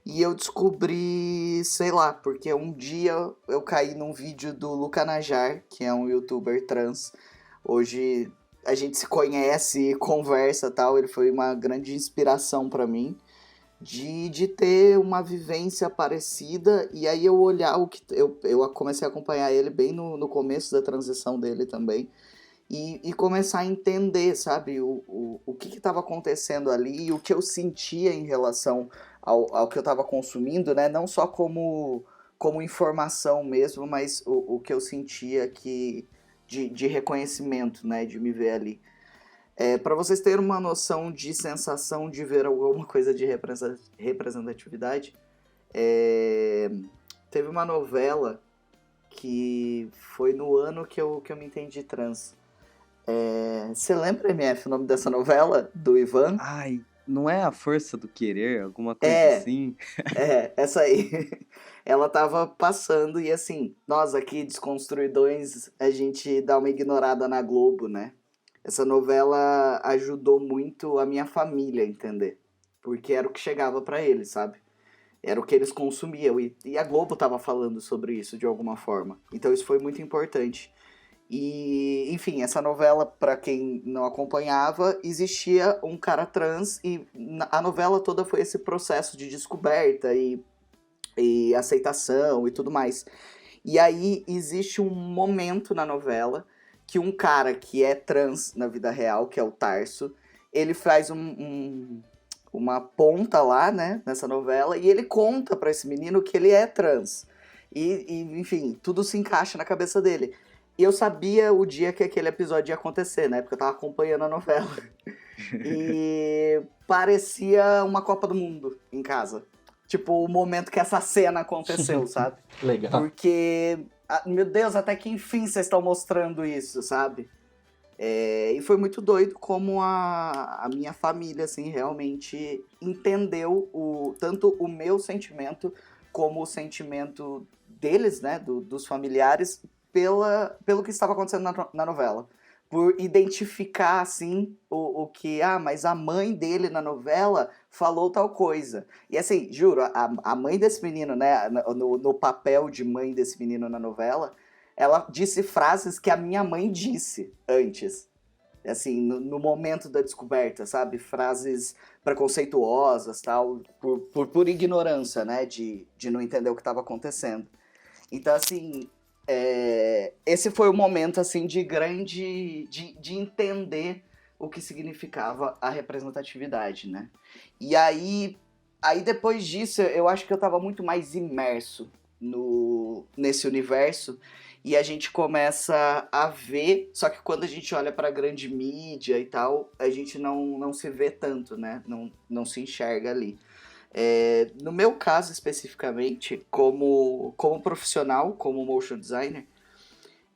E eu descobri, sei lá, porque um dia eu caí num vídeo do Luca Najar, que é um youtuber trans. Hoje a gente se conhece, conversa e tal. Ele foi uma grande inspiração pra mim de ter uma vivência parecida. E aí eu olhar eu comecei a acompanhar ele bem no começo da transição dele também. E começar a entender, sabe, o que estava acontecendo ali e o que eu sentia em relação ao que eu estava consumindo, né? Não só como informação mesmo, mas o que eu sentia de reconhecimento, né? De me ver ali. Para vocês terem uma noção de sensação de ver alguma coisa de representatividade, teve uma novela que foi no ano que eu me entendi trans. Você lembra, MF, o nome dessa novela? Do Ivan? Ai, não é A Força do Querer? Alguma coisa assim? Essa aí. Ela tava passando e assim, nós aqui, desconstruidões, a gente dá uma ignorada na Globo, né? Essa novela ajudou muito a minha família a entender. Porque era o que chegava pra eles, sabe? Era o que eles consumiam. E a Globo tava falando sobre isso de alguma forma. Então isso foi muito importante. E, enfim, essa novela, pra quem não acompanhava, existia um cara trans e a novela toda foi esse processo de descoberta e aceitação e tudo mais. E aí existe um momento na novela que um cara que é trans na vida real, que é o Tarso, ele faz uma ponta lá, né, nessa novela, e ele conta pra esse menino que ele é trans. E enfim, tudo se encaixa na cabeça dele. E eu sabia o dia que aquele episódio ia acontecer, né? Porque eu tava acompanhando a novela. E parecia uma Copa do Mundo em casa. Tipo, o momento que essa cena aconteceu, sabe? Legal. Porque, meu Deus, até que enfim vocês estão mostrando isso, sabe? E foi muito doido como a minha família, assim, realmente entendeu tanto o meu sentimento como o sentimento deles, né? Dos familiares, pelo que estava acontecendo na novela. Por identificar, assim, o que... mas a mãe dele na novela falou tal coisa. E assim, juro, a mãe desse menino, né, no papel de mãe desse menino na novela, ela disse frases que a minha mãe disse antes. Assim, no momento da descoberta, sabe? Frases preconceituosas, tal, por ignorância, né, de não entender o que estava acontecendo. Então, assim... esse foi o momento, assim, de entender o que significava a representatividade, né? E aí depois disso, eu acho que eu tava muito mais imerso nesse universo, e a gente começa a ver, só que quando a gente olha pra grande mídia e tal, a gente não se vê tanto, né? Não se enxerga ali. No meu caso, especificamente, como profissional, como motion designer,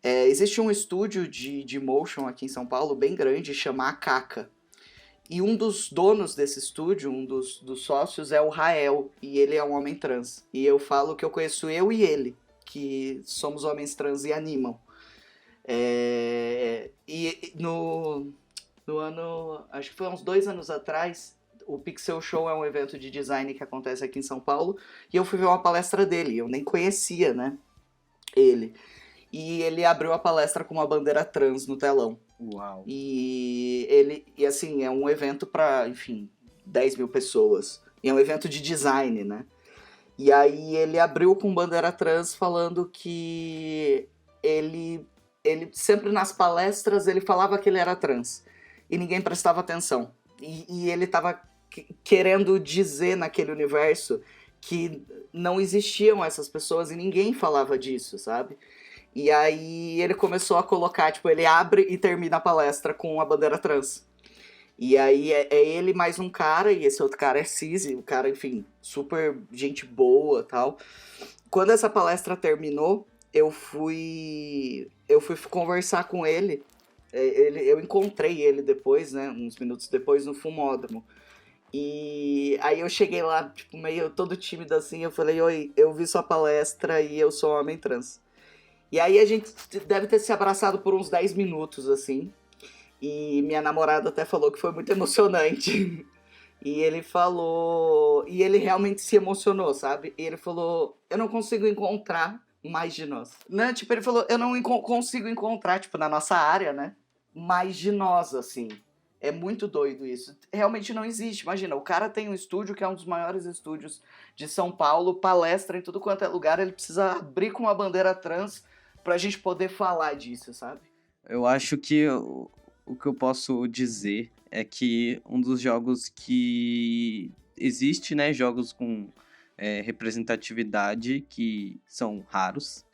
existe um estúdio de motion aqui em São Paulo, bem grande, chama Akaka. E um dos donos desse estúdio, um dos sócios, é o Rael, e ele é um homem trans. E eu falo que eu conheço eu e ele, que somos homens trans e animam. E no ano, acho que foi uns 2 anos atrás, o Pixel Show é um evento de design que acontece aqui em São Paulo, e eu fui ver uma palestra dele, eu nem conhecia, né, ele. E ele abriu a palestra com uma bandeira trans no telão. Uau. E assim, é um evento para, enfim, 10 mil pessoas. E é um evento de design, né? E aí ele abriu com bandeira trans falando que ele sempre nas palestras ele falava que ele era trans. E ninguém prestava atenção. E ele tava querendo dizer naquele universo que não existiam essas pessoas e ninguém falava disso, sabe? E aí ele começou a colocar, tipo, ele abre e termina a palestra com a bandeira trans. E aí é ele mais um cara, e esse outro cara é cis, e o cara, enfim, super gente boa e tal. Quando essa palestra terminou, eu fui conversar com ele. Eu encontrei ele depois, né, uns minutos depois, no Fumódromo. E aí eu cheguei lá, tipo, meio todo tímido assim, eu falei, oi, eu vi sua palestra e eu sou homem trans. E aí a gente deve ter se abraçado por uns 10 minutos, assim. E minha namorada até falou que foi muito emocionante. E ele falou... E ele realmente se emocionou, sabe? E ele falou, eu não consigo encontrar mais de nós. Né? Tipo, ele falou, eu não consigo encontrar, tipo, na nossa área, né? Mais de nós, assim. É muito doido isso. Realmente não existe. Imagina, o cara tem um estúdio que é um dos maiores estúdios de São Paulo, palestra em tudo quanto é lugar, ele precisa abrir com uma bandeira trans pra gente poder falar disso, sabe? Eu acho que o que eu posso dizer é que um dos jogos que existe, né, jogos com representatividade que são raros.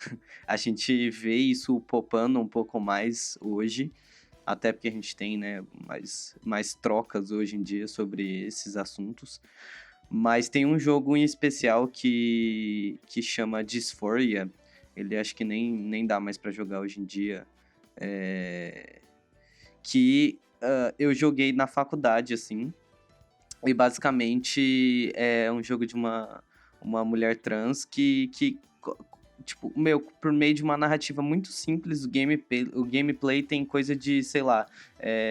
A gente vê isso popando um pouco mais hoje, até porque a gente tem, né, mais trocas hoje em dia sobre esses assuntos. Mas tem um jogo em especial que chama Dysphoria. Ele acho que nem dá mais pra jogar hoje em dia. Que eu joguei na faculdade, assim. E basicamente é um jogo de uma mulher trans que tipo, por meio de uma narrativa muito simples, o gameplay tem coisa de, sei lá,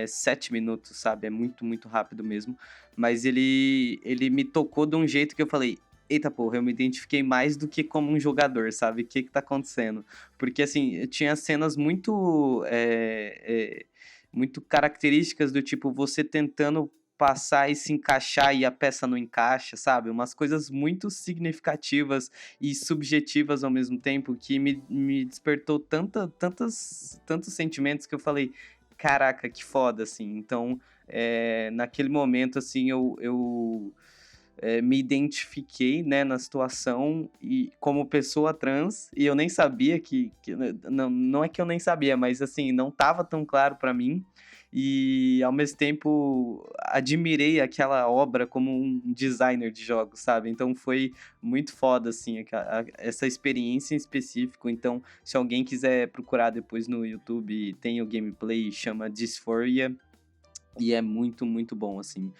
7 minutos, sabe? É muito, muito rápido mesmo. Mas ele me tocou de um jeito que eu falei, eita porra, eu me identifiquei mais do que como um jogador, sabe? O que tá acontecendo? Porque, assim, tinha cenas muito muito características do tipo, você tentando passar e se encaixar e a peça não encaixa, sabe? Umas coisas muito significativas e subjetivas ao mesmo tempo que me despertou tantos sentimentos que eu falei, caraca, que foda, assim. Então, naquele momento, assim, eu me identifiquei, né, na situação e como pessoa trans, e eu nem sabia não é que eu nem sabia, mas assim, não estava tão claro para mim, e ao mesmo tempo admirei aquela obra como um designer de jogos, sabe? Então foi muito foda, assim, essa experiência em específico. Então, se alguém quiser procurar depois no YouTube, tem o gameplay, chama Dysphoria. E é muito, muito bom, assim.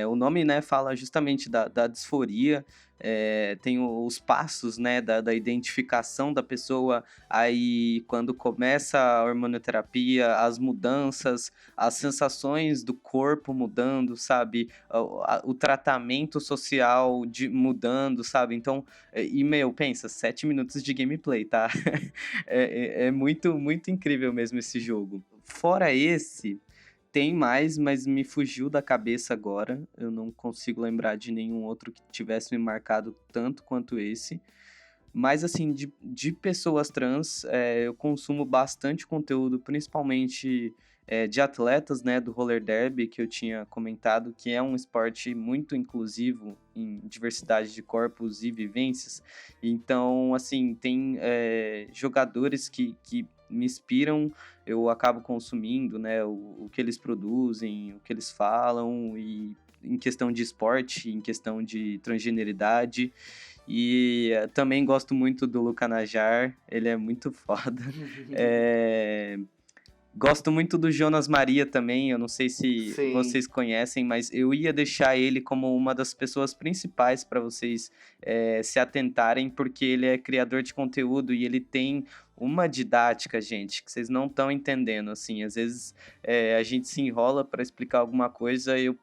O nome, né, fala justamente da disforia, tem os passos, né, da identificação da pessoa, aí quando começa a hormonioterapia, as mudanças, as sensações do corpo mudando, sabe? O tratamento social mudando, sabe? Então, pensa, 7 minutos de gameplay, tá? É muito, muito incrível mesmo esse jogo. Fora esse... Tem mais, mas me fugiu da cabeça agora. Eu não consigo lembrar de nenhum outro que tivesse me marcado tanto quanto esse. Mas, assim, de pessoas trans, eu consumo bastante conteúdo, principalmente de atletas, né, do roller derby, que eu tinha comentado, que é um esporte muito inclusivo em diversidade de corpos e vivências. Então, assim, tem jogadores que me inspiram, eu acabo consumindo, né, o que eles produzem, o que eles falam, e em questão de esporte, em questão de transgeneridade. E também gosto muito do Luca Najar, ele é muito foda. Gosto muito do Jonas Maria também, eu não sei se Sim. vocês conhecem, mas eu ia deixar ele como uma das pessoas principais para vocês se atentarem, porque ele é criador de conteúdo e ele tem uma didática, gente, que vocês não estão entendendo, assim, às vezes a gente se enrola para explicar alguma coisa, eu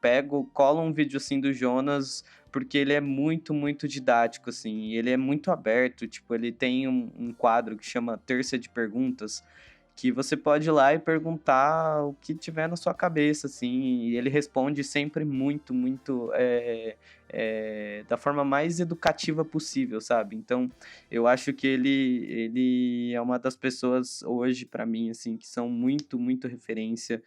colo um vídeo assim do Jonas, porque ele é muito, muito didático, assim, ele é muito aberto, tipo, ele tem um quadro que chama Terça de Perguntas, que você pode ir lá e perguntar o que tiver na sua cabeça, assim, e ele responde sempre muito, muito da forma mais educativa possível, sabe? Então, eu acho que ele é uma das pessoas hoje, para mim, assim, que são muito, muito referência,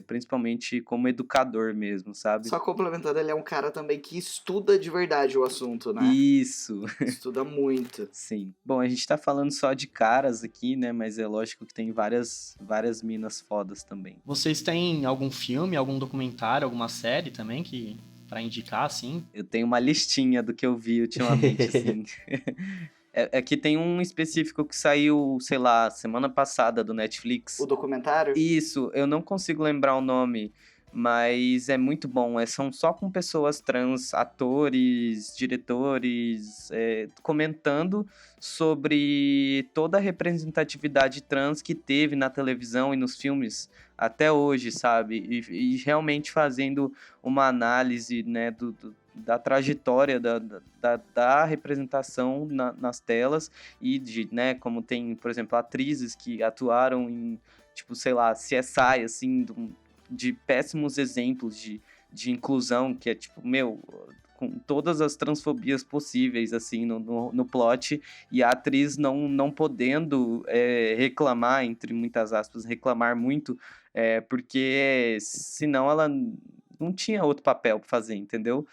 principalmente como educador mesmo, sabe? Só complementando, ele é um cara também que estuda de verdade o assunto, né? Isso. Estuda muito. Sim. Bom, a gente tá falando só de caras aqui, né? Mas é lógico que tem várias minas fodas também. Vocês têm algum filme, algum documentário, alguma série também que para indicar, assim? Eu tenho uma listinha do que eu vi ultimamente, assim. É que tem um específico que saiu, sei lá, semana passada do Netflix. O documentário? Isso, eu não consigo lembrar o nome, mas é muito bom. São só com pessoas trans, atores, diretores, comentando sobre toda a representatividade trans que teve na televisão e nos filmes até hoje, sabe? E realmente fazendo uma análise, né, da trajetória da representação nas telas e né, como tem, por exemplo, atrizes que atuaram em, tipo, sei lá, CSI, assim, de péssimos exemplos de inclusão, que é tipo, com todas as transfobias possíveis, assim, no plot, e a atriz não podendo reclamar, entre muitas aspas, reclamar muito, porque senão ela não tinha outro papel pra fazer, entendeu?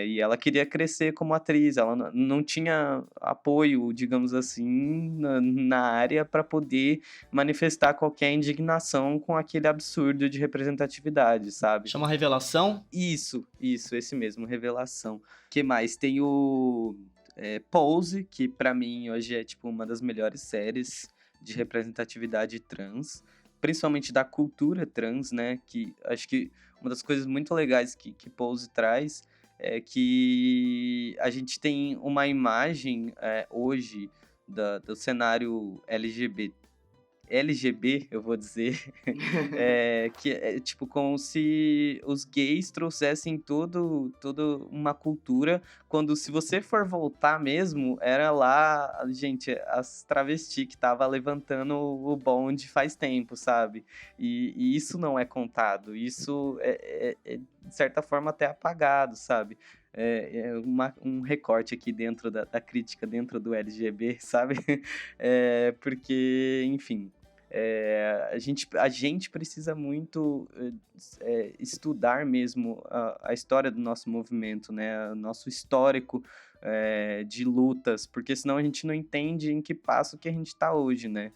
E ela queria crescer como atriz, ela não tinha apoio, digamos assim, na área para poder manifestar qualquer indignação com aquele absurdo de representatividade, sabe? Chama Revelação? Isso, esse mesmo, Revelação. Que mais? Tem o Pose, que pra mim hoje é tipo uma das melhores séries de representatividade trans, principalmente da cultura trans, né? Que acho que uma das coisas muito legais que Pose traz é que a gente tem uma imagem hoje do cenário LGB, eu vou dizer, que é tipo como se os gays trouxessem toda uma cultura, quando se você for voltar mesmo, era lá, gente, as travestis que tava levantando o bonde faz tempo, sabe? E isso não é contado, isso de certa forma até apagado, sabe? Um recorte aqui dentro da crítica, dentro do LGB, sabe? Porque, enfim, a gente precisa muito estudar mesmo a história do nosso movimento, né? O nosso histórico de lutas, porque senão a gente não entende em que passo que a gente está hoje, né?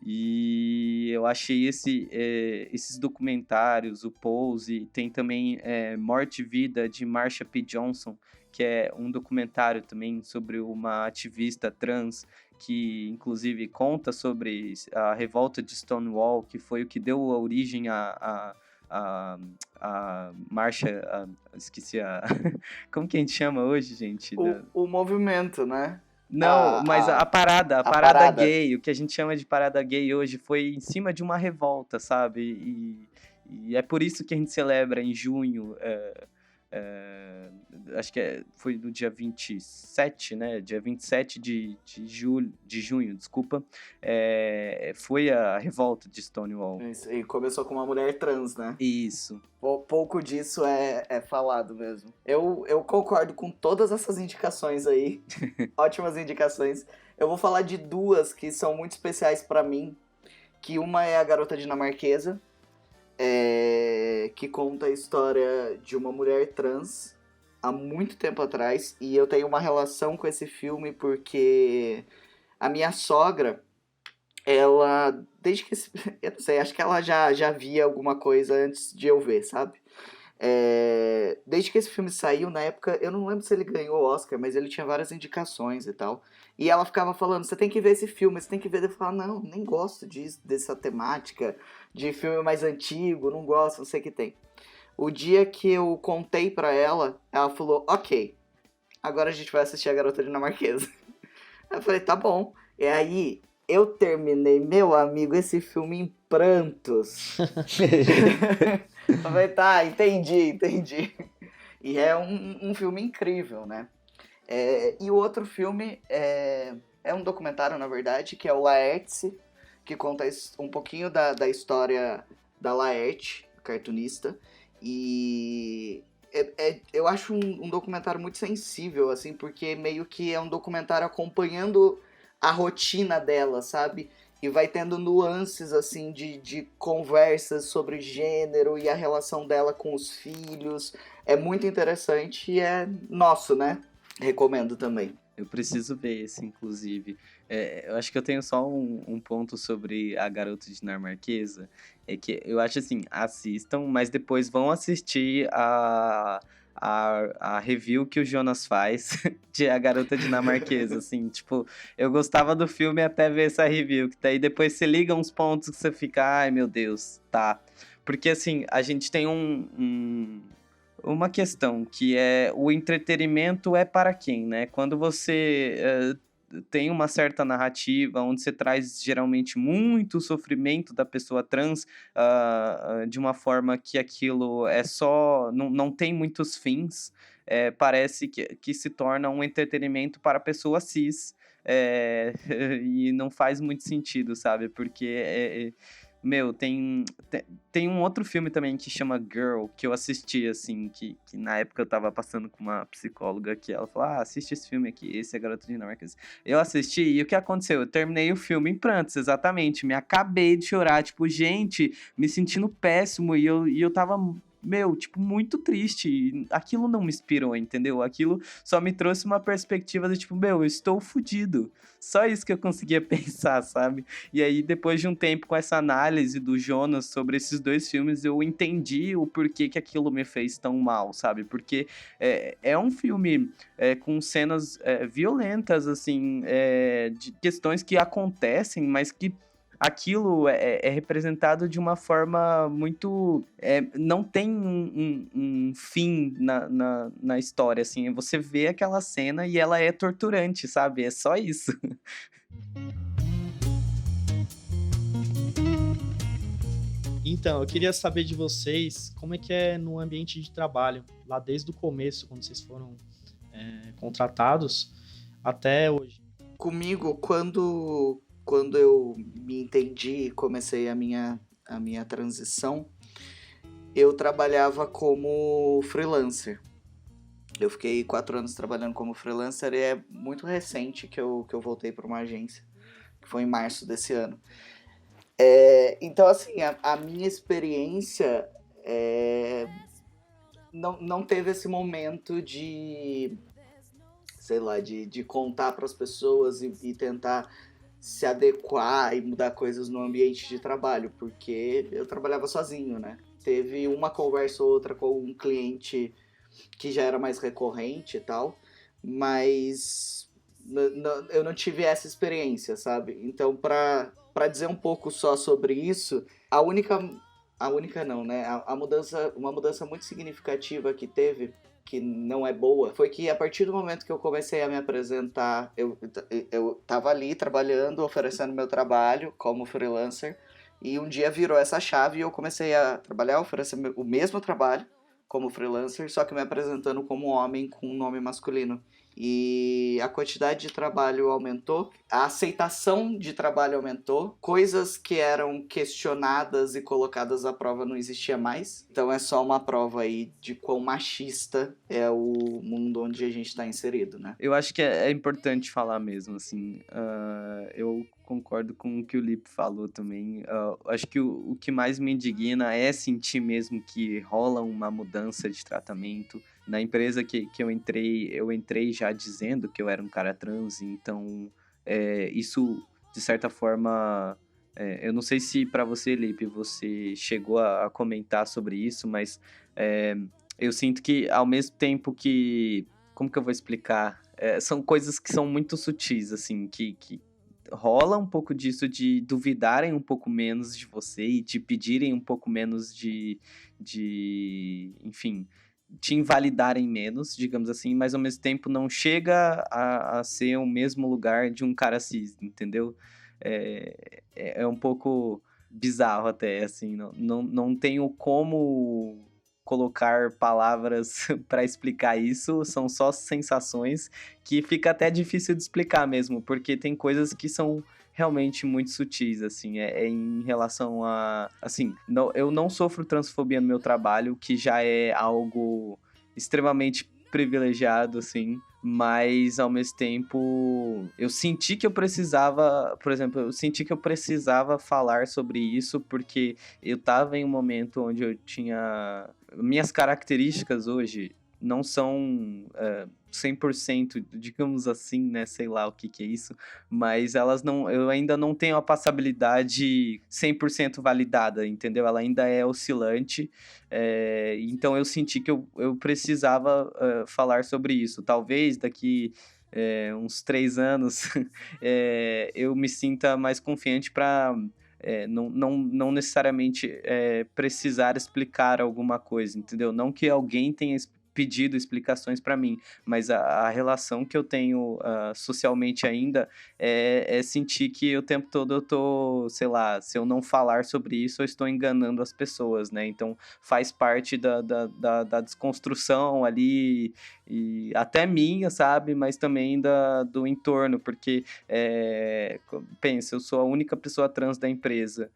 E eu achei esses documentários, o Pose, tem também Morte e Vida, de Marsha P. Johnson, que é um documentário também sobre uma ativista trans, que inclusive conta sobre a revolta de Stonewall, que foi o que deu a origem a marcha, esqueci como que a gente chama hoje, gente? O movimento, né? Não, mas a parada gay, o que a gente chama de parada gay hoje foi em cima de uma revolta, sabe? E é por isso que a gente celebra em junho Acho que foi no dia 27, né? Dia 27 de junho, desculpa. Foi a revolta de Stonewall. Isso, e começou com uma mulher trans, né? Isso. Pouco disso é falado mesmo. Eu concordo com todas essas indicações aí. Ótimas indicações. Eu vou falar de duas que são muito especiais pra mim. Que uma é A Garota Dinamarquesa, que conta a história de uma mulher trans há muito tempo atrás. E eu tenho uma relação com esse filme porque a minha sogra, ela, desde que eu não sei, acho que ela já via alguma coisa antes de eu ver, sabe? Desde que esse filme saiu, na época, eu não lembro se ele ganhou o Oscar, mas ele tinha várias indicações e tal. E ela ficava falando, você tem que ver esse filme, você tem que ver. Eu falava, não, nem gosto dessa temática, de filme mais antigo, não gosto, não sei o que tem. O dia que eu contei pra ela, ela falou, ok, agora a gente vai assistir A Garota Dinamarquesa. Eu falei, tá bom. E aí, eu terminei, meu amigo, esse filme em prantos. Eu falei, tá, entendi. E é um filme incrível, né? E o outro filme é um documentário, na verdade, que é o Laertes, que conta um pouquinho da história da Laerte, cartunista. E eu acho um documentário muito sensível, assim, porque meio que é um documentário acompanhando a rotina dela, sabe? E vai tendo nuances, assim, de conversas sobre gênero e a relação dela com os filhos. É muito interessante e é nosso, né? Recomendo também. Eu preciso ver esse, inclusive. Eu acho que eu tenho só um ponto sobre A Garota Dinamarquesa. É que eu acho assim, assistam, mas depois vão assistir a review que o Jonas faz de A Garota Dinamarquesa, assim, tipo, eu gostava do filme até ver essa review, que daí depois você liga uns pontos que você fica, ai meu Deus, tá. Porque assim, a gente tem uma questão, que é o entretenimento é para quem, né? Quando você tem uma certa narrativa onde você traz geralmente muito sofrimento da pessoa trans de uma forma que aquilo é só... não tem muitos fins, parece que se torna um entretenimento para a pessoa cis. E não faz muito sentido, sabe? Porque... Meu, tem um outro filme também que chama Girl, que eu assisti, assim, que na época eu tava passando com uma psicóloga que ela falou, assiste esse filme aqui, esse é Garota Dinamarquesa. Eu assisti e o que aconteceu? Eu terminei o filme em prantos, exatamente, me acabei de chorar, tipo, gente, me sentindo péssimo e eu tava... Meu, tipo, muito triste. Aquilo não me inspirou, entendeu? Aquilo só me trouxe uma perspectiva de tipo, meu, eu estou fudido. Só isso que eu conseguia pensar, sabe? E aí, depois de um tempo com essa análise do Jonas sobre esses dois filmes, eu entendi o porquê que aquilo me fez tão mal, sabe? Porque é um filme com cenas violentas, assim, de questões que acontecem, mas que aquilo é representado de uma forma muito... não tem um fim na história, assim. Você vê aquela cena e ela é torturante, sabe? É só isso. Então, eu queria saber de vocês como é que é no ambiente de trabalho, lá desde o começo, quando vocês foram contratados, até hoje. Comigo, quando eu me entendi e comecei a minha transição, eu trabalhava como freelancer. Eu fiquei 4 anos trabalhando como freelancer e é muito recente que eu voltei para uma agência, que foi em março desse ano. Então, assim, a minha experiência não teve esse momento de, sei lá, de contar para as pessoas e tentar se adequar e mudar coisas no ambiente de trabalho, porque eu trabalhava sozinho, né? Teve uma conversa ou outra com um cliente que já era mais recorrente e tal, mas eu não tive essa experiência, sabe? Então, para dizer um pouco só sobre isso, a única não, né? Uma mudança muito significativa que teve, que não é boa, foi que a partir do momento que eu comecei a me apresentar, eu tava ali trabalhando, oferecendo meu trabalho como freelancer, e um dia virou essa chave e eu comecei a trabalhar, oferecer o mesmo trabalho, como freelancer, só que me apresentando como homem com um nome masculino. E a quantidade de trabalho aumentou, a aceitação de trabalho aumentou, coisas que eram questionadas e colocadas à prova não existia mais. Então é só uma prova aí de quão machista é o mundo onde a gente está inserido, né? Eu acho que é importante falar mesmo, assim. Eu concordo com o que o Lipe falou também. Acho que o que mais me indigna é sentir mesmo que rola uma mudança de tratamento. Na empresa que eu entrei já dizendo que eu era um cara trans, então isso, de certa forma... eu não sei se para você, Lipe, você chegou a comentar sobre isso, mas eu sinto que ao mesmo tempo que... Como que eu vou explicar? São coisas que são muito sutis, assim, que rola um pouco disso de duvidarem um pouco menos de você e te pedirem um pouco menos enfim, te invalidarem menos, digamos assim, mas ao mesmo tempo não chega a ser o mesmo lugar de um cara cis, entendeu? É um pouco bizarro até, assim, não tenho como colocar palavras para explicar isso, são só sensações que fica até difícil de explicar mesmo, porque tem coisas que são realmente muito sutis, assim, em relação a... Assim, eu não sofro transfobia no meu trabalho, que já é algo extremamente privilegiado, assim, mas ao mesmo tempo eu senti que eu precisava, por exemplo, falar sobre isso, porque eu tava em um momento onde eu tinha... Minhas características hoje não são 100%, digamos assim, né? Sei lá o que é isso, mas eu ainda não tenho a passabilidade 100% validada, entendeu? Ela ainda é oscilante, então eu senti que eu precisava falar sobre isso. Talvez daqui uns 3 anos eu me sinta mais confiante para... não necessariamente precisar explicar alguma coisa, entendeu? Não que alguém tenha pedido explicações para mim, mas a relação que eu tenho socialmente ainda é sentir que o tempo todo eu tô, sei lá, se eu não falar sobre isso, eu estou enganando as pessoas, né? Então faz parte da desconstrução ali, e até minha, sabe? Mas também do entorno, porque pensa, eu sou a única pessoa trans da empresa.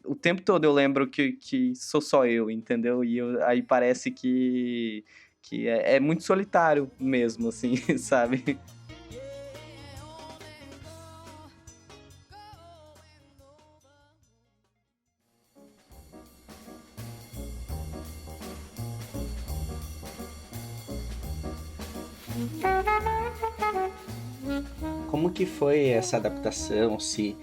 O tempo todo eu lembro que sou só eu, entendeu? E aí parece que é muito solitário mesmo, assim, sabe? Como que foi essa adaptação? Se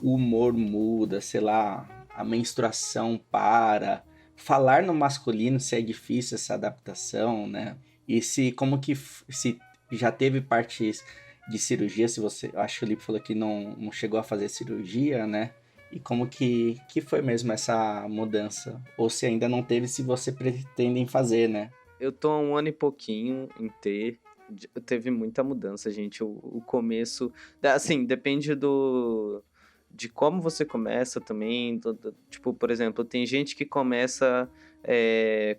o humor muda, sei lá, a menstruação para, falar no masculino, se é difícil essa adaptação, né? E se já teve partes de cirurgia, se você, eu acho que o Felipe falou que não chegou a fazer cirurgia, né? E como que foi mesmo essa mudança? Ou se ainda não teve, se você pretendem fazer, né? Eu tô há 1 ano e pouquinho em T. Teve muita mudança, gente. O começo... Assim, depende de como você começa também. Tipo, por exemplo, tem gente que começa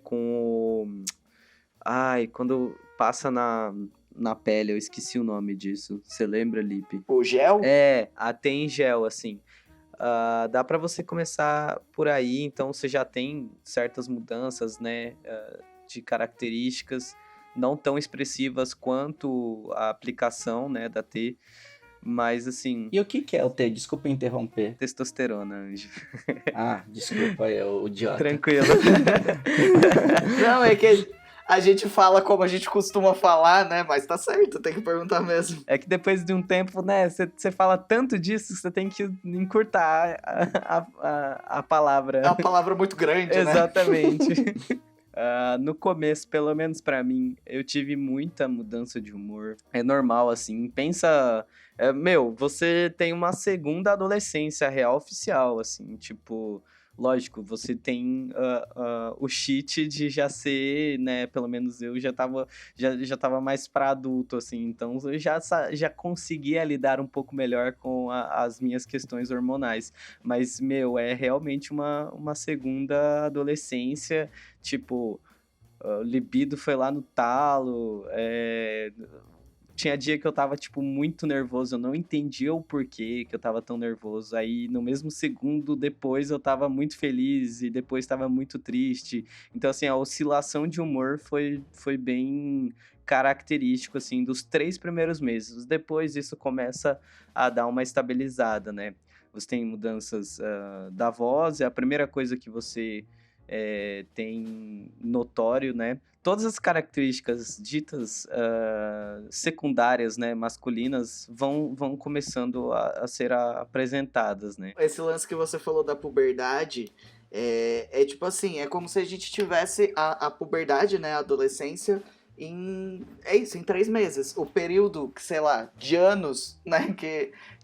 com... Ai, quando passa na pele, eu esqueci o nome disso. Você lembra, Lipe? O gel? Até em gel, assim. Dá pra você começar por aí, então você já tem certas mudanças, né? De características não tão expressivas quanto a aplicação, né, da T, mas assim... E o que é o T? Desculpa interromper. Testosterona, Anjo. Desculpa, o idiota. Tranquilo. Não, é que a gente fala como a gente costuma falar, né? Mas tá certo, tem que perguntar mesmo. É que depois de um tempo, né, você fala tanto disso que você tem que encurtar a palavra. É uma palavra muito grande, né? Exatamente. No começo, pelo menos pra mim, eu tive muita mudança de humor. É normal, assim. Pensa... você tem uma segunda adolescência real oficial, assim. Tipo, lógico, você tem o cheat de já ser, né, pelo menos eu já tava mais pra adulto, assim, então eu já conseguia lidar um pouco melhor com as minhas questões hormonais, mas, meu, é realmente uma segunda adolescência, tipo, libido foi lá no talo, tinha dia que eu tava, tipo, muito nervoso, eu não entendia o porquê que eu tava tão nervoso. Aí, no mesmo segundo depois, eu tava muito feliz e depois tava muito triste. Então, assim, a oscilação de humor foi bem característico, assim, dos 3 primeiros meses. Depois, isso começa a dar uma estabilizada, né? Você tem mudanças da voz, é a primeira coisa que você tem notório, né? Todas as características ditas secundárias, né, masculinas, vão começando a ser apresentadas, né? Esse lance que você falou da puberdade é tipo assim, é como se a gente tivesse a puberdade, né, a adolescência, em 3 meses. O período, sei lá, de anos, né,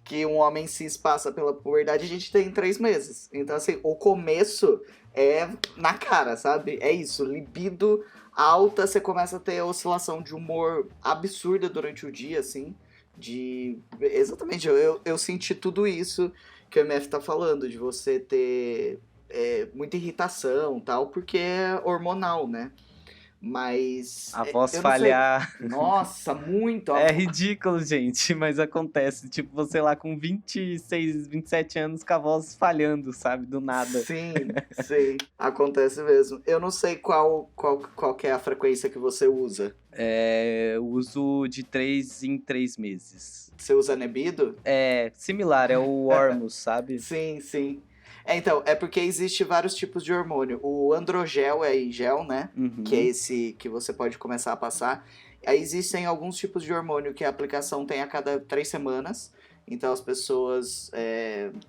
que um homem cis passa pela puberdade, a gente tem em 3 meses. Então, assim, o começo é na cara, sabe? É isso, libido alta, você começa a ter oscilação de humor absurda durante o dia, assim. Exatamente, eu senti tudo isso que o MF tá falando, de você ter muita irritação e tal, porque é hormonal, né? Mas. A voz eu não sei. falhar. Nossa, muito. É ridículo, gente, mas acontece. Tipo, você lá com 26, 27 anos com a voz falhando, sabe? Do nada. Sim, sim. Acontece mesmo. Eu não sei qual que é a frequência que você usa. Eu uso de 3 em 3 meses. Você usa Nebido? É similar, é o Ormus, sabe? Sim, sim. Então, é porque existe vários tipos de hormônio. O androgel é em gel, né? Uhum. Que é esse que você pode começar a passar. Aí existem alguns tipos de hormônio que a aplicação tem a cada 3 semanas. Então as pessoas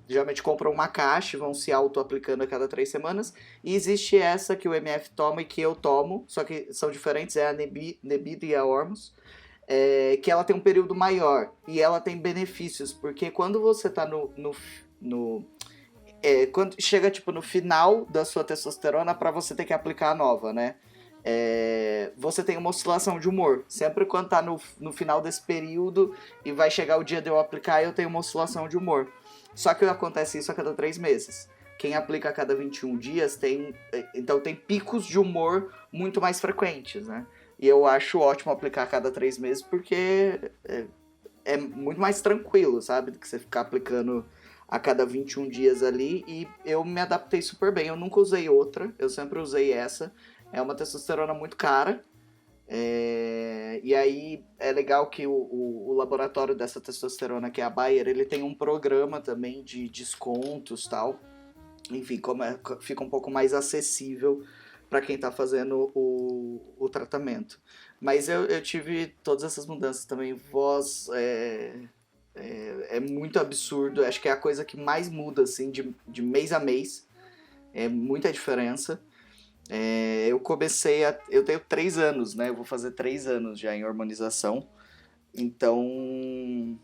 geralmente compram uma caixa e vão se auto-aplicando a cada 3 semanas. E existe essa que o MF toma e que eu tomo, só que são diferentes, é a Nebido e a Ormus. Que ela tem um período maior e ela tem benefícios, porque quando você tá quando chega tipo no final da sua testosterona para você ter que aplicar a nova, né? Você tem uma oscilação de humor. Sempre quando tá no final desse período e vai chegar o dia de eu aplicar, eu tenho uma oscilação de humor. Só que acontece isso a cada 3 meses. Quem aplica a cada 21 dias então tem picos de humor muito mais frequentes, né? E eu acho ótimo aplicar a cada 3 meses porque é muito mais tranquilo, sabe? Do que você ficar aplicando a cada 21 dias ali, e eu me adaptei super bem. Eu nunca usei outra, eu sempre usei essa. É uma testosterona muito cara. E aí é legal que o laboratório dessa testosterona, que é a Bayer, ele tem um programa também de descontos e tal. Enfim, fica um pouco mais acessível para quem tá fazendo o tratamento. Mas eu tive todas essas mudanças também. Voz é muito absurdo. Acho que é a coisa que mais muda, assim, de mês a mês. É muita diferença. Eu tenho 3 anos, né? Eu vou fazer 3 anos já em hormonização. Então,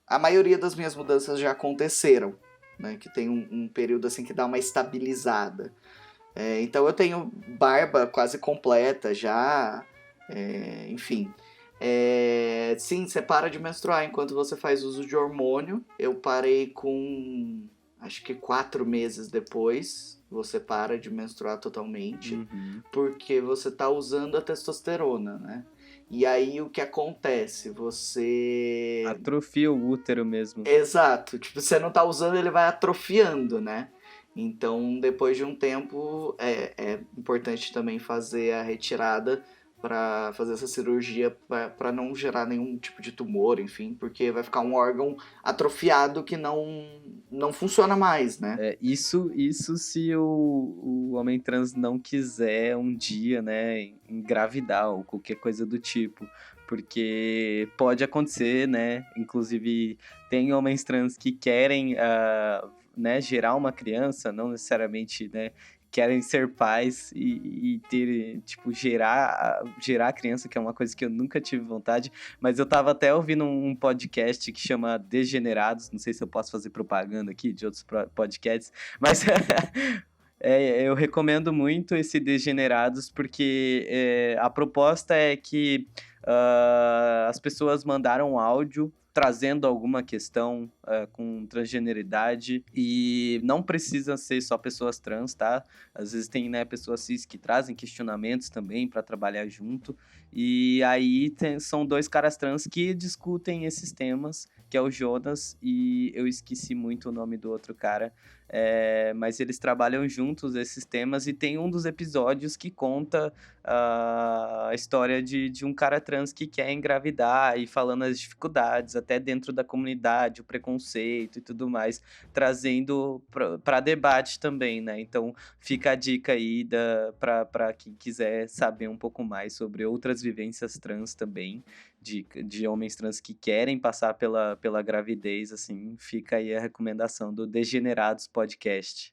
a maioria das minhas mudanças já aconteceram, né? Que tem um período, assim, que dá uma estabilizada. Então, eu tenho barba quase completa já. Enfim... sim, você para de menstruar enquanto você faz uso de hormônio. Eu parei com, acho que 4 meses depois, você para de menstruar totalmente, porque você tá usando a testosterona, né? E aí o que acontece? Você... atrofia o útero mesmo. Exato, tipo, você não tá usando, ele vai atrofiando, né? Então, depois de um tempo, é importante também fazer a retirada para fazer essa cirurgia para não gerar nenhum tipo de tumor, enfim, porque vai ficar um órgão atrofiado que não funciona mais, né? Isso se o homem trans não quiser um dia, né, engravidar ou qualquer coisa do tipo, porque pode acontecer, né, inclusive tem homens trans que querem, né, gerar uma criança, não necessariamente, né, querem ser pais e ter, tipo, gerar a criança, que é uma coisa que eu nunca tive vontade, mas eu tava até ouvindo um podcast que chama Degenerados, não sei se eu posso fazer propaganda aqui de outros podcasts, mas Eu recomendo muito esse Degenerados, porque a proposta é que as pessoas mandaram áudio trazendo alguma questão com transgeneridade, e não precisa ser só pessoas trans, tá? Às vezes tem, né, pessoas cis que trazem questionamentos também para trabalhar junto, e aí são dois caras trans que discutem esses temas, que é o Jonas e eu esqueci muito o nome do outro cara, mas eles trabalham juntos esses temas, e tem um dos episódios que conta a história de um cara trans que quer engravidar, e falando as dificuldades, até dentro da comunidade, o preconceito e tudo mais, trazendo para debate também, né? Então fica a dica aí para quem quiser saber um pouco mais sobre outras vivências trans também, de homens trans que querem passar pela gravidez, assim, fica aí a recomendação do Degenerados Podcast.